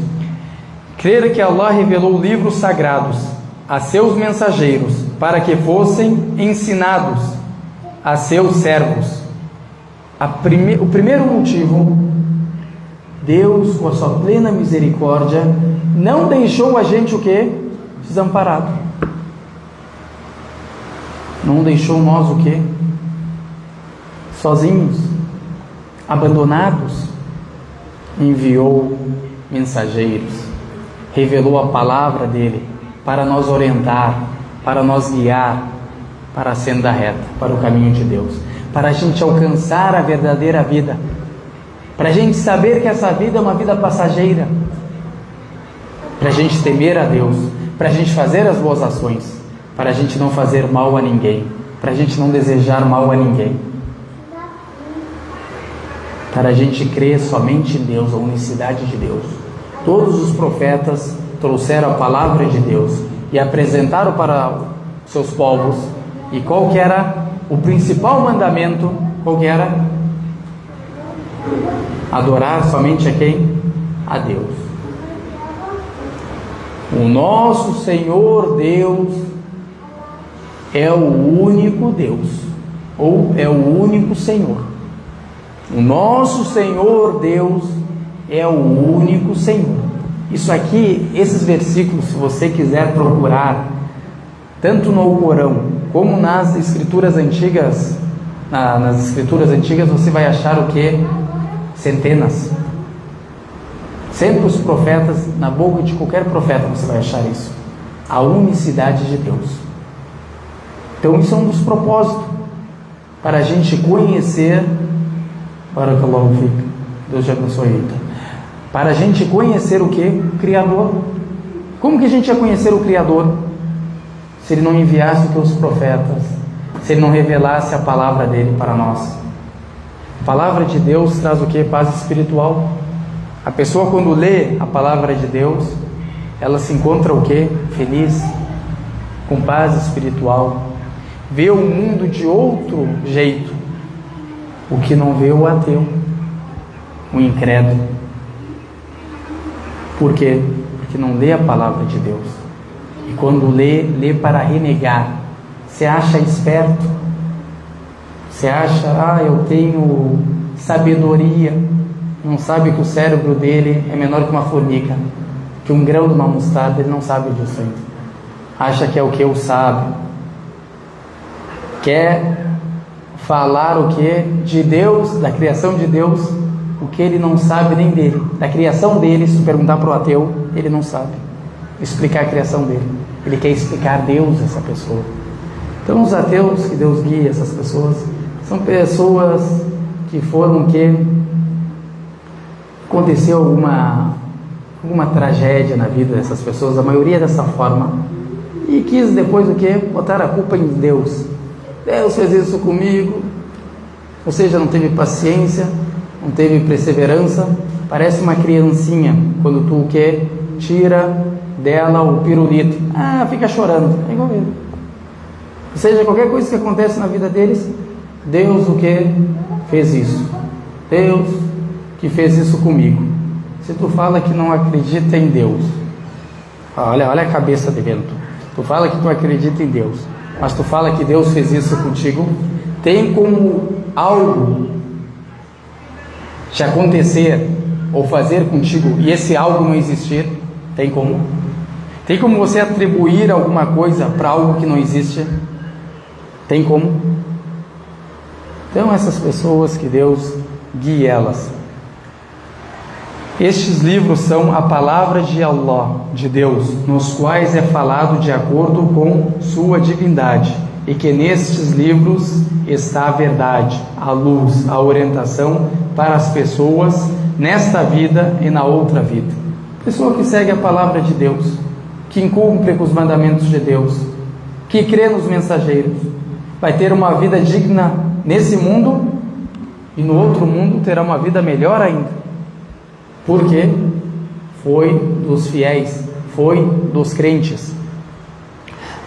Crer que Allah revelou livros sagrados a seus mensageiros para que fossem ensinados a seus servos. O primeiro motivo, Deus, com a sua plena misericórdia, não deixou a gente o quê? Desamparado. Não deixou nós o quê? Sozinhos, abandonados. Enviou mensageiros, revelou a palavra dele para nos orientar, para nos guiar para a senda reta, para o caminho de Deus, para a gente alcançar a verdadeira vida, para a gente saber que essa vida é uma vida passageira, para a gente temer a Deus, para a gente fazer as boas ações, para a gente não fazer mal a ninguém, para a gente não desejar mal a ninguém, para a gente crer somente em Deus, a unicidade de Deus. Todos os profetas trouxeram a palavra de Deus e apresentaram para seus povos. E qual que era o principal mandamento? Qual que era? Adorar somente a quem? A Deus. O nosso Senhor Deus é o único Deus, ou é o único Senhor. O nosso Senhor Deus é o único Senhor. Isso aqui, esses versículos, se você quiser procurar, tanto no Alcorão como nas escrituras antigas, nas escrituras antigas você vai achar o que? Centenas. Sempre os profetas, na boca de qualquer profeta você vai achar isso. A unicidade de Deus. Então isso é um dos propósitos, para a gente conhecer, Barakallahu Fik, Deus te abençoe, para a gente conhecer o que? O Criador. Como que a gente ia conhecer o Criador? Se ele não enviasse os profetas, se ele não revelasse a palavra dele para nós. A palavra de Deus traz o que? Paz espiritual. A pessoa, quando lê a palavra de Deus, ela se encontra o que? Feliz, com paz espiritual, vê o mundo de outro jeito, o que não vê o ateu, o incrédulo. Por quê? Porque não lê a palavra de Deus. E quando lê para renegar. Você acha esperto? Você acha, eu tenho sabedoria. Não sabe que o cérebro dele é menor que uma formiga, que um grão de uma mostarda. Ele não sabe disso ainda. Acha que é o que eu sabe. Quer falar o que? De Deus, da criação de Deus, o que ele não sabe nem dele. Da criação dele, se tu perguntar para o ateu, ele não sabe explicar a criação dele. Ele quer explicar Deus a essa pessoa. Então os ateus, que Deus guia essas pessoas, são pessoas que foram o que? Aconteceu alguma tragédia na vida dessas pessoas, a maioria dessa forma, e quis depois o que? Botar a culpa em Deus. Deus fez isso comigo. Ou seja, não teve paciência, não teve perseverança. Parece uma criancinha quando tu o que? Tira dela o pirulito, fica chorando, é igual ele. Ou seja, qualquer coisa que acontece na vida deles, Deus o que? Fez isso. Deus que fez isso comigo. Se tu fala que não acredita em Deus, olha a cabeça de vento. Tu fala que tu acredita em Deus, mas tu fala que Deus fez isso contigo, tem como algo te acontecer ou fazer contigo e esse algo não existir? Tem como? Tem como você atribuir alguma coisa para algo que não existe? Tem como? Então essas pessoas, que Deus guie elas. Estes livros são a palavra de Allah, de Deus, nos quais é falado de acordo com sua divindade, e que nestes livros está a verdade, a luz, a orientação para as pessoas nesta vida e na outra vida. Pessoa que segue a palavra de Deus, que cumpre com os mandamentos de Deus, que crê nos mensageiros, vai ter uma vida digna nesse mundo e no outro mundo terá uma vida melhor ainda. Porque foi dos fiéis, foi dos crentes.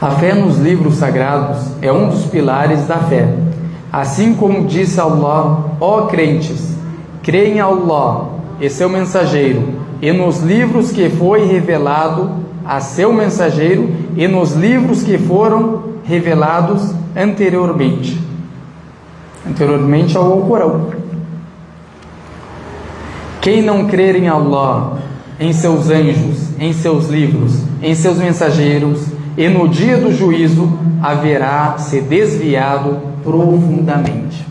A fé nos livros sagrados é um dos pilares da fé. Assim como disse Allah: ó crentes, creem em Allah e seu mensageiro, e nos livros que foi revelado a seu mensageiro, e nos livros que foram revelados anteriormente ao Alcorão. Quem não crer em Allah, em seus anjos, em seus livros, em seus mensageiros, e no dia do juízo, haverá se desviado profundamente.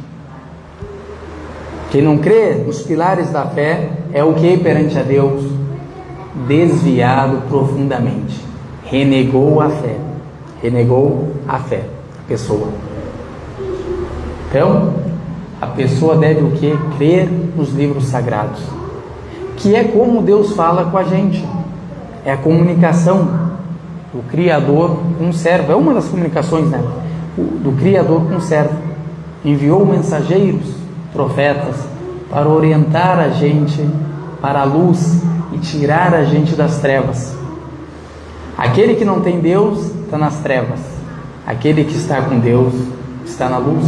Quem não crê nos pilares da fé é o que perante a Deus? Desviado profundamente. Renegou a fé. Renegou a fé. A pessoa. Então, a pessoa deve o que? Crer nos livros sagrados. Que é como Deus fala com a gente. É a comunicação do Criador com o servo. É uma das comunicações, né? Do Criador com o servo. Enviou mensageiros, profetas, para orientar a gente para a luz e tirar a gente das trevas. Aquele que não tem Deus está nas trevas. Aquele que está com Deus está na luz.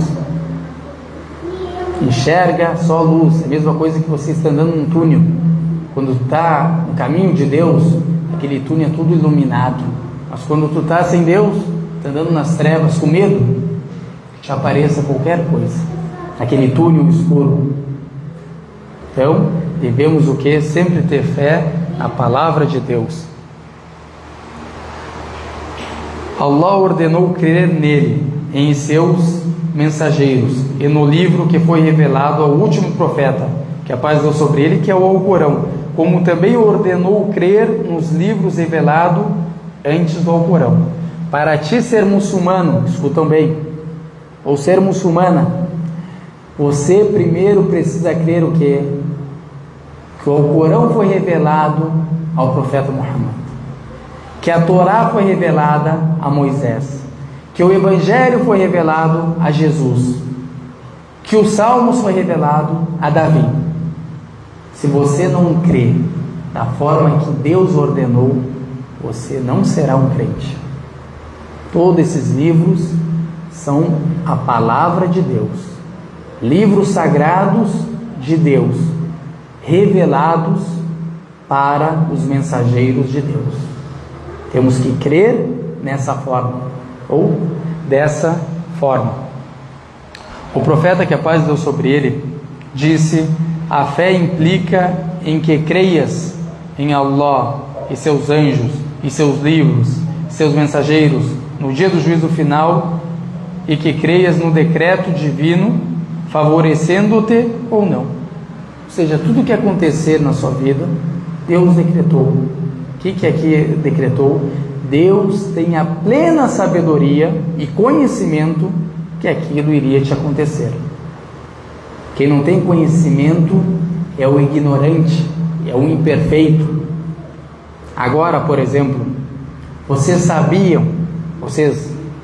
Enxerga só luz. É a mesma coisa que você está andando num túnel. Quando está no caminho de Deus, aquele túnel é tudo iluminado. Mas quando tu está sem Deus, está andando nas trevas com medo, que te apareça qualquer coisa, aquele túnel escuro. Então, devemos o que? Sempre ter fé na palavra de Deus. Allah ordenou crer nele, em seus mensageiros, e no livro que foi revelado ao último profeta, que a paz de Deus sobre ele, que é o Alcorão, como também ordenou crer nos livros revelados antes do Alcorão. Para ti ser muçulmano, escutam bem, ou ser muçulmana, você primeiro precisa crer o quê? Que o Alcorão foi revelado ao profeta Muhammad, que a Torá foi revelada a Moisés, que o Evangelho foi revelado a Jesus, que os Salmos foi revelado a Davi. Se você não crê da forma que Deus ordenou, você não será um crente. Todos esses livros são a palavra de Deus, livros sagrados de Deus, revelados para os mensageiros de Deus. Temos que crer nessa forma, ou dessa forma. O profeta, que a paz de Deus sobre ele, disse: a fé implica em que creias em Allah e seus anjos, e seus livros, seus mensageiros, no dia do juízo final, e que creias no decreto divino, favorecendo-te ou não. Ou seja, tudo que acontecer na sua vida, Deus decretou. O que aqui decretou? Deus tem a plena sabedoria e conhecimento que aquilo iria te acontecer. Quem não tem conhecimento é o ignorante, é o imperfeito. Agora, por exemplo, vocês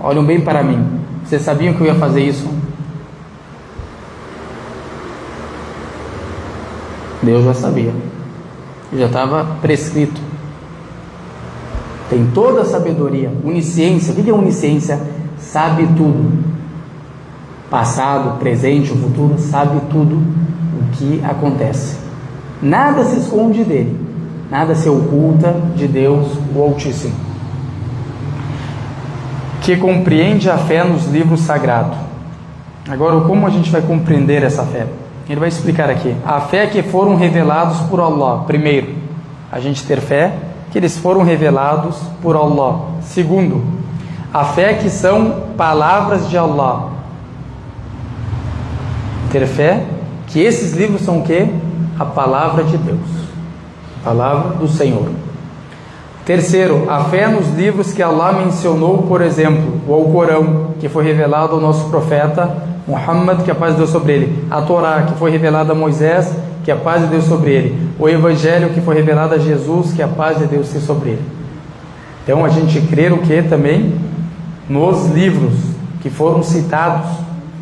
olham bem para mim, vocês sabiam que eu ia fazer isso? Deus já sabia, já estava prescrito. Tem toda a sabedoria, onisciência. O que é onisciência? Sabe tudo. Passado, presente, o futuro, sabe tudo o que acontece. Nada se esconde dele, nada se oculta de Deus, o Altíssimo, que compreende a fé nos livros sagrados. Agora, como a gente vai compreender essa fé? Ele vai explicar aqui. A fé que foram revelados por Allah. Primeiro, a gente ter fé que eles foram revelados por Allah. Segundo, a fé que são palavras de Allah. Ter fé que esses livros são o quê? A palavra de Deus. Palavra do Senhor. Terceiro, a fé nos livros que Allah mencionou, por exemplo, o Alcorão, que foi revelado ao nosso profeta Muhammad, que a paz de Deus sobre ele, a Torá, que foi revelada a Moisés, que a paz de Deus sobre ele, o Evangelho, que foi revelado a Jesus, que a paz de Deus seja sobre ele. Então a gente crê o que também? Nos livros que foram citados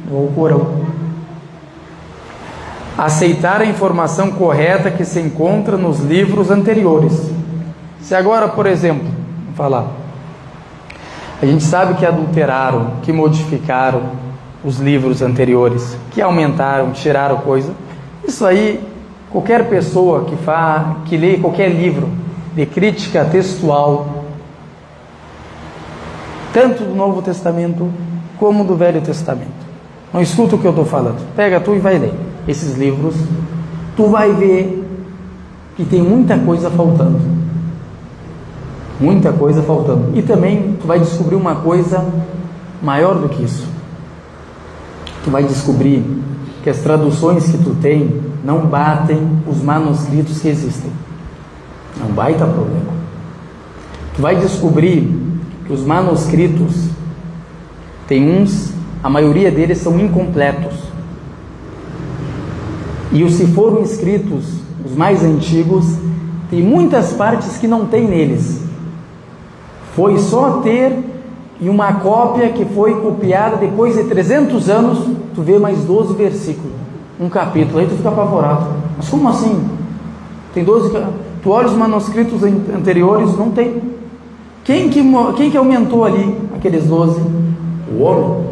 no Alcorão. Aceitar a informação correta que se encontra nos livros anteriores. Se agora, por exemplo, vamos falar, a gente sabe que adulteraram, que modificaram os livros anteriores, que aumentaram, tiraram coisa, isso aí, qualquer pessoa que lê qualquer livro de crítica textual, tanto do Novo Testamento como do Velho Testamento, não escuta o que eu estou falando, pega tu e vai ler esses livros, tu vai ver que tem muita coisa faltando. Muita coisa faltando. E também tu vai descobrir uma coisa maior do que isso. Tu vai descobrir que as traduções que tu tem não batem os manuscritos que existem. É um baita problema. Tu vai descobrir que os manuscritos, tem uns, a maioria deles são incompletos. E os que foram escritos, os mais antigos, tem muitas partes que não tem neles. Foi só ter e uma cópia que foi copiada depois de 300 anos, tu vê mais 12 versículos, um capítulo, aí tu fica apavorado. Mas como assim? Tem 12, tu olha os manuscritos anteriores, não tem. Quem que aumentou ali aqueles 12? O homem.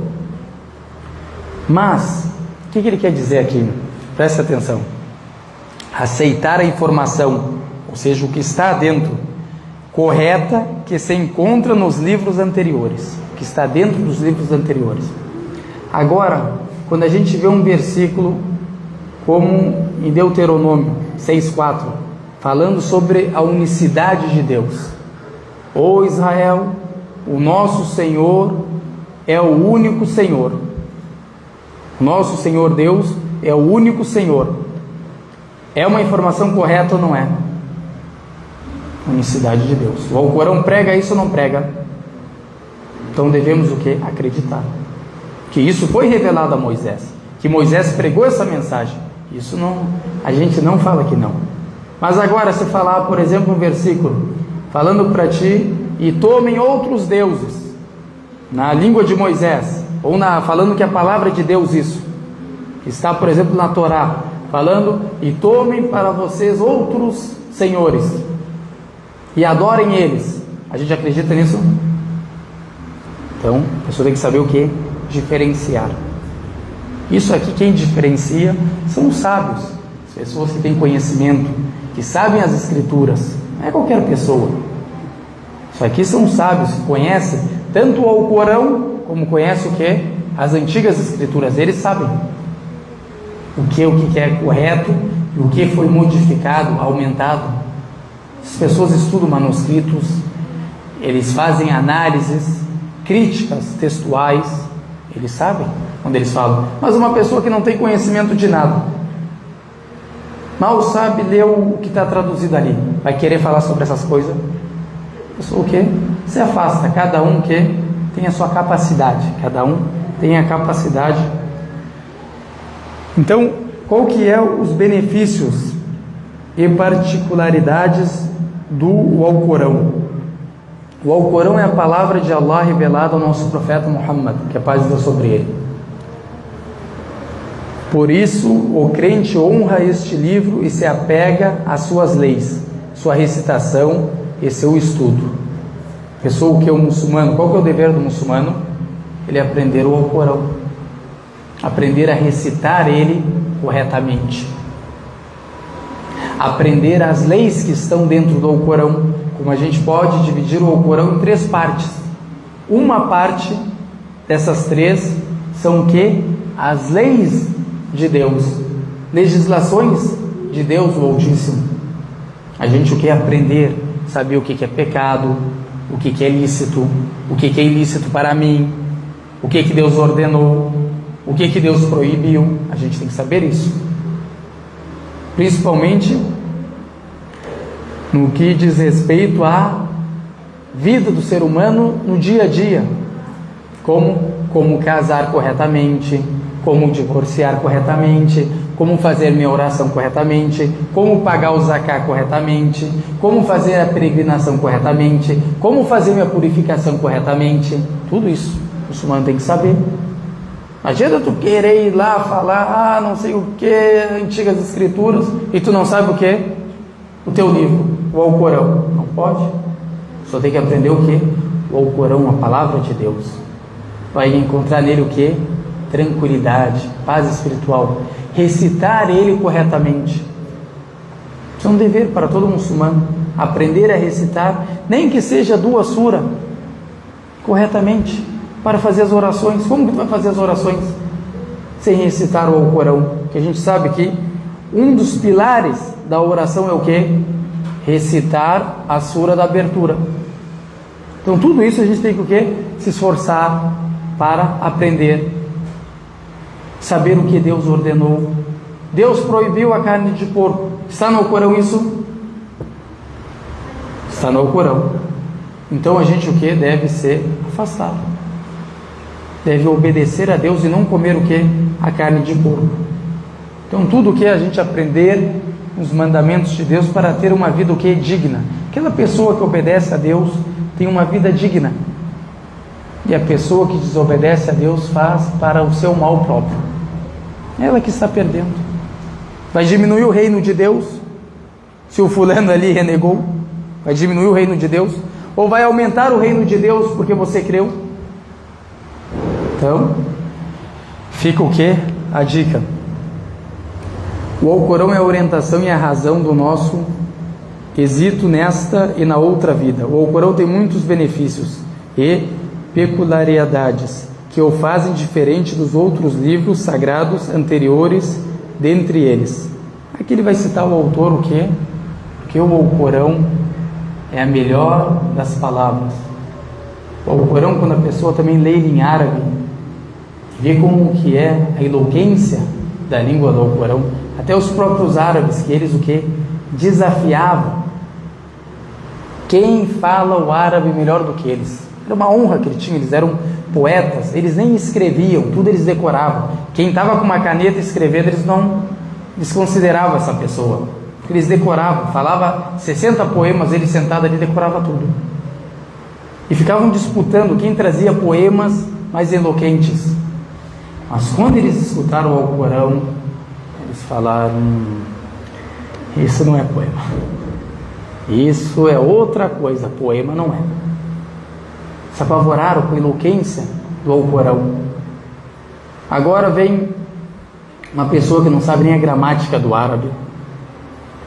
Mas, o que ele quer dizer aqui? Presta atenção. Aceitar a informação, ou seja, o que está dentro, correta, que se encontra nos livros anteriores, que está dentro dos livros anteriores. Agora, quando a gente vê um versículo como em Deuteronômio 6,4, falando sobre a unicidade de Deus. Ó Israel, o nosso Senhor é o único Senhor. O nosso Senhor Deus é o único Senhor. É uma informação correta ou não é? Unicidade de Deus. O Alcorão prega isso ou não prega? Então devemos o que? Acreditar que isso foi revelado a Moisés, que Moisés pregou essa mensagem. Isso não, a gente não fala que não. Mas agora, se falar, por exemplo, um versículo falando para ti, e tomem outros deuses, na língua de Moisés, ou falando que a palavra de Deus, isso está, por exemplo, na Torá, falando, e tomem para vocês outros senhores e adorem eles. A gente acredita nisso? Então, a pessoa tem que saber o que? Diferenciar. Isso aqui, quem diferencia são os sábios, as pessoas que têm conhecimento, que sabem as escrituras. Não é qualquer pessoa. Isso aqui são os sábios que conhecem tanto o Alcorão como conhecem o que? As antigas escrituras. Eles sabem o que é correto e o que foi modificado, aumentado. As pessoas estudam manuscritos, eles fazem análises, críticas textuais, eles sabem quando eles falam. Mas uma pessoa que não tem conhecimento de nada, mal sabe ler o que está traduzido ali, vai querer falar sobre essas coisas? A pessoa o quê? Se afasta, cada um que tem a sua capacidade, cada um tem a capacidade. Então, qual que é os benefícios e particularidades do Alcorão? O Alcorão é a palavra de Allah revelada ao nosso profeta Muhammad, que a paz de Deus sobre ele. Por isso, o crente honra este livro e se apega às suas leis, sua recitação e seu estudo. Pessoa que é o muçulmano, qual que é o dever do muçulmano? Ele é aprender o Alcorão, aprender a recitar ele corretamente, aprender as leis que estão dentro do Alcorão. Como a gente pode dividir o Alcorão em 3 partes. Uma parte dessas 3 são o que? As leis de Deus, legislações de Deus o Altíssimo. A gente o que? Aprender, saber o que é pecado, o que é lícito, o que é ilícito para mim, o que Deus ordenou, o que Deus proibiu. A gente tem que saber isso. Principalmente no que diz respeito à vida do ser humano no dia a dia, como casar corretamente, como divorciar corretamente, como fazer minha oração corretamente, como pagar o zakat corretamente, como fazer a peregrinação corretamente, como fazer minha purificação corretamente. Tudo isso o muçulmano tem que saber. Imagina tu querer ir lá falar, não sei o que, antigas escrituras, e tu não sabe o que? O teu livro, o Alcorão. Não pode. Só tem que aprender o que? O Alcorão, a palavra de Deus. Vai encontrar nele o que? Tranquilidade, paz espiritual. Recitar ele corretamente. Isso é um dever para todo muçulmano. Aprender a recitar, nem que seja 2 suras, corretamente, para fazer as orações. Como que tu vai fazer as orações sem recitar o Alcorão? Que a gente sabe que um dos pilares da oração é o que? Recitar a sura da abertura. Então tudo isso a gente tem que o quê? Se esforçar para aprender, saber o que Deus ordenou. Deus proibiu a carne de porco. Está no Alcorão isso? Está no Alcorão. Então a gente o que? Deve ser afastado. Deve obedecer a Deus e não comer o que? A carne de porco. Então tudo o que a gente aprender os mandamentos de Deus para ter uma vida o que? Digna. Aquela pessoa que obedece a Deus tem uma vida digna. E a pessoa que desobedece a Deus faz para o seu mal próprio. Ela que está perdendo. Vai diminuir o reino de Deus se o fulano ali renegou? Vai diminuir o reino de Deus? Ou vai aumentar o reino de Deus porque você creu? Então, fica o que? A dica. O Alcorão é a orientação e a razão do nosso êxito nesta e na outra vida. O Alcorão tem muitos benefícios e peculiaridades que o fazem diferente dos outros livros sagrados anteriores, dentre eles. Aqui ele vai citar o autor o quê? Porque o Alcorão é a melhor das palavras. O Alcorão, quando a pessoa também lê ele em árabe, vê como que é a eloquência da língua do Alcorão. Até os próprios árabes, que eles o quê? Desafiavam quem fala o árabe melhor do que eles. Era uma honra que eles tinham, eles eram poetas, eles nem escreviam, tudo eles decoravam. Quem estava com uma caneta escrevendo, eles não desconsideravam essa pessoa. Eles decoravam, falava 60 poemas, ele sentado ali decorava tudo. E ficavam disputando quem trazia poemas mais eloquentes. Mas quando eles escutaram o Alcorão, eles falaram: isso não é poema, isso é outra coisa, poema não é. Se apavoraram com a eloquência do Alcorão. Agora vem uma pessoa que não sabe nem a gramática do árabe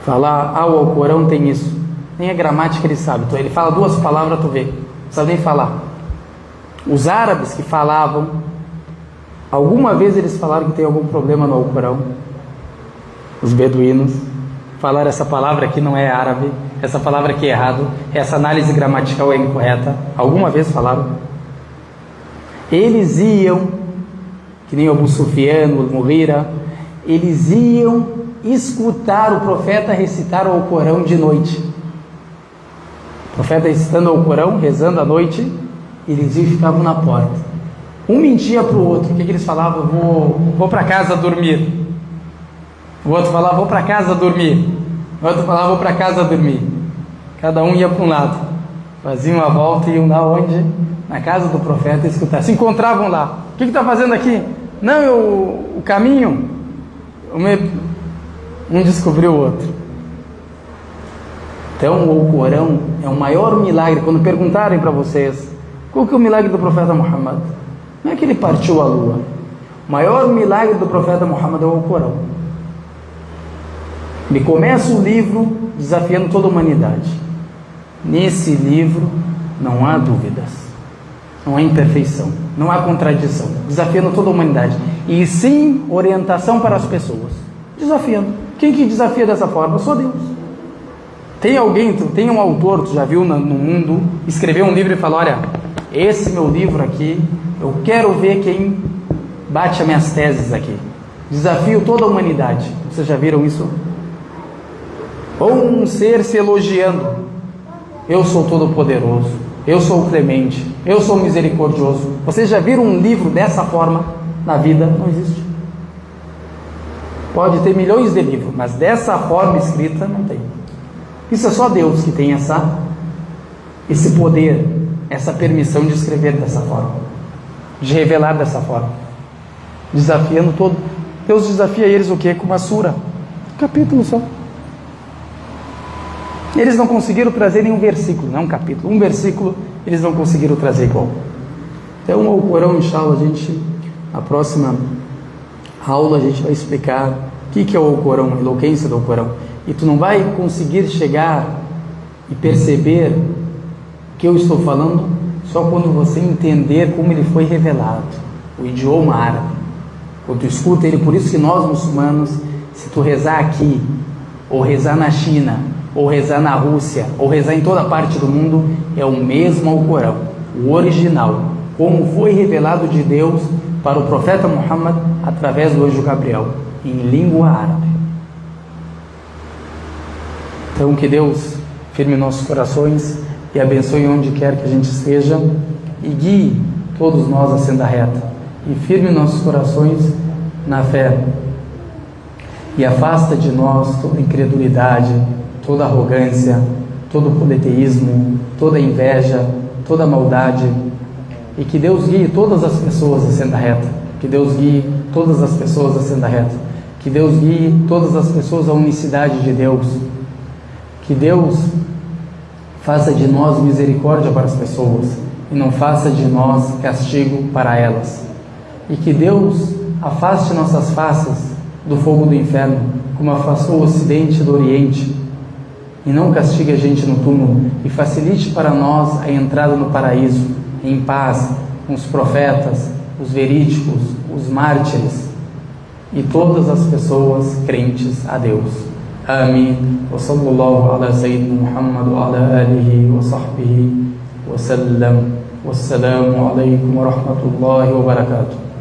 falar: o Alcorão tem isso. Nem a gramática ele sabe. Então, ele fala 2 palavras, tu vê, não sabe nem falar. Os árabes que falavam, alguma vez eles falaram que tem algum problema no Alcorão. Os beduínos falaram: essa palavra aqui não é árabe, essa palavra aqui é errado, essa análise gramatical é incorreta. Alguma vez falaram. Eles iam, que nem o Abu Sufyan, o Mughira, eles iam escutar o profeta recitar o Alcorão de noite. O profeta recitando o Alcorão, rezando à noite, eles iam e ficavam na porta. Um mentia para o outro. O que eles falavam? Vou para casa dormir. O outro falava: vou para casa dormir. O outro falava: vou para casa dormir. Cada um ia para um lado. Faziam uma volta e iam lá onde? Na casa do profeta escutar. Se encontravam lá. O que está fazendo aqui? Não, o caminho. Um descobriu o outro. Então o Alcorão é o maior milagre. Quando perguntarem para vocês qual que é o milagre do profeta Muhammad, não é que ele partiu a lua. O maior milagre do profeta Muhammad é o Alcorão. Ele começa o livro desafiando toda a humanidade. Nesse livro não há dúvidas, não há imperfeição, não há contradição, desafiando toda a humanidade, e sim orientação para as pessoas, desafiando. Quem que desafia dessa forma? Só Deus. Tem alguém, tem um autor, tu já viu no mundo, escreveu um livro e falou: olha, esse meu livro aqui, eu quero ver quem bate as minhas teses aqui, desafio toda a humanidade. Vocês já viram isso? Ou um ser se elogiando: eu sou todo-poderoso, eu sou clemente, eu sou misericordioso. Vocês já viram um livro dessa forma na vida? Não existe. Pode ter milhões de livros, mas dessa forma escrita não tem. Isso é só Deus que tem esse poder, essa permissão de escrever dessa forma, de revelar dessa forma, desafiando todo. Deus desafia eles o quê? Com uma sura, um capítulo só. Eles não conseguiram trazer nenhum versículo, não um capítulo, um versículo eles não conseguiram trazer igual. Então o Corão, inshallah, na próxima aula a gente vai explicar o que é o Corão, a eloquência do Corão. E tu não vai conseguir chegar e perceber o que eu estou falando só quando você entender como ele foi revelado, o idioma árabe. Quando tu escuta ele, por isso que nós muçulmanos, se tu rezar aqui, ou rezar na China, ou rezar na Rússia, ou rezar em toda parte do mundo, é o mesmo Alcorão, o original, como foi revelado de Deus para o profeta Muhammad através do anjo Gabriel, em língua árabe. Então que Deus firme nossos corações e abençoe onde quer que a gente esteja e guie todos nós a senda reta e firme nossos corações na fé e afasta de nós toda incredulidade, toda arrogância, todo politeísmo, toda inveja, toda maldade, e que Deus guie todas as pessoas a senda reta, que Deus guie todas as pessoas a senda reta, que Deus guie todas as pessoas à unicidade de Deus, que Deus faça de nós misericórdia para as pessoas e não faça de nós castigo para elas, e que Deus afaste nossas faces do fogo do inferno, como afastou o ocidente do oriente, e não castigue a gente no túmulo, e facilite para nós a entrada no paraíso, em paz, com os profetas, os verídicos, os mártires, e todas as pessoas crentes a Deus. Amém. Wa sallallahu ala sayyidina Muhammad wa ala alihi wa sahbihi wa sallam. Wassalamu alaikum wa rahmatullahi wa barakatuh.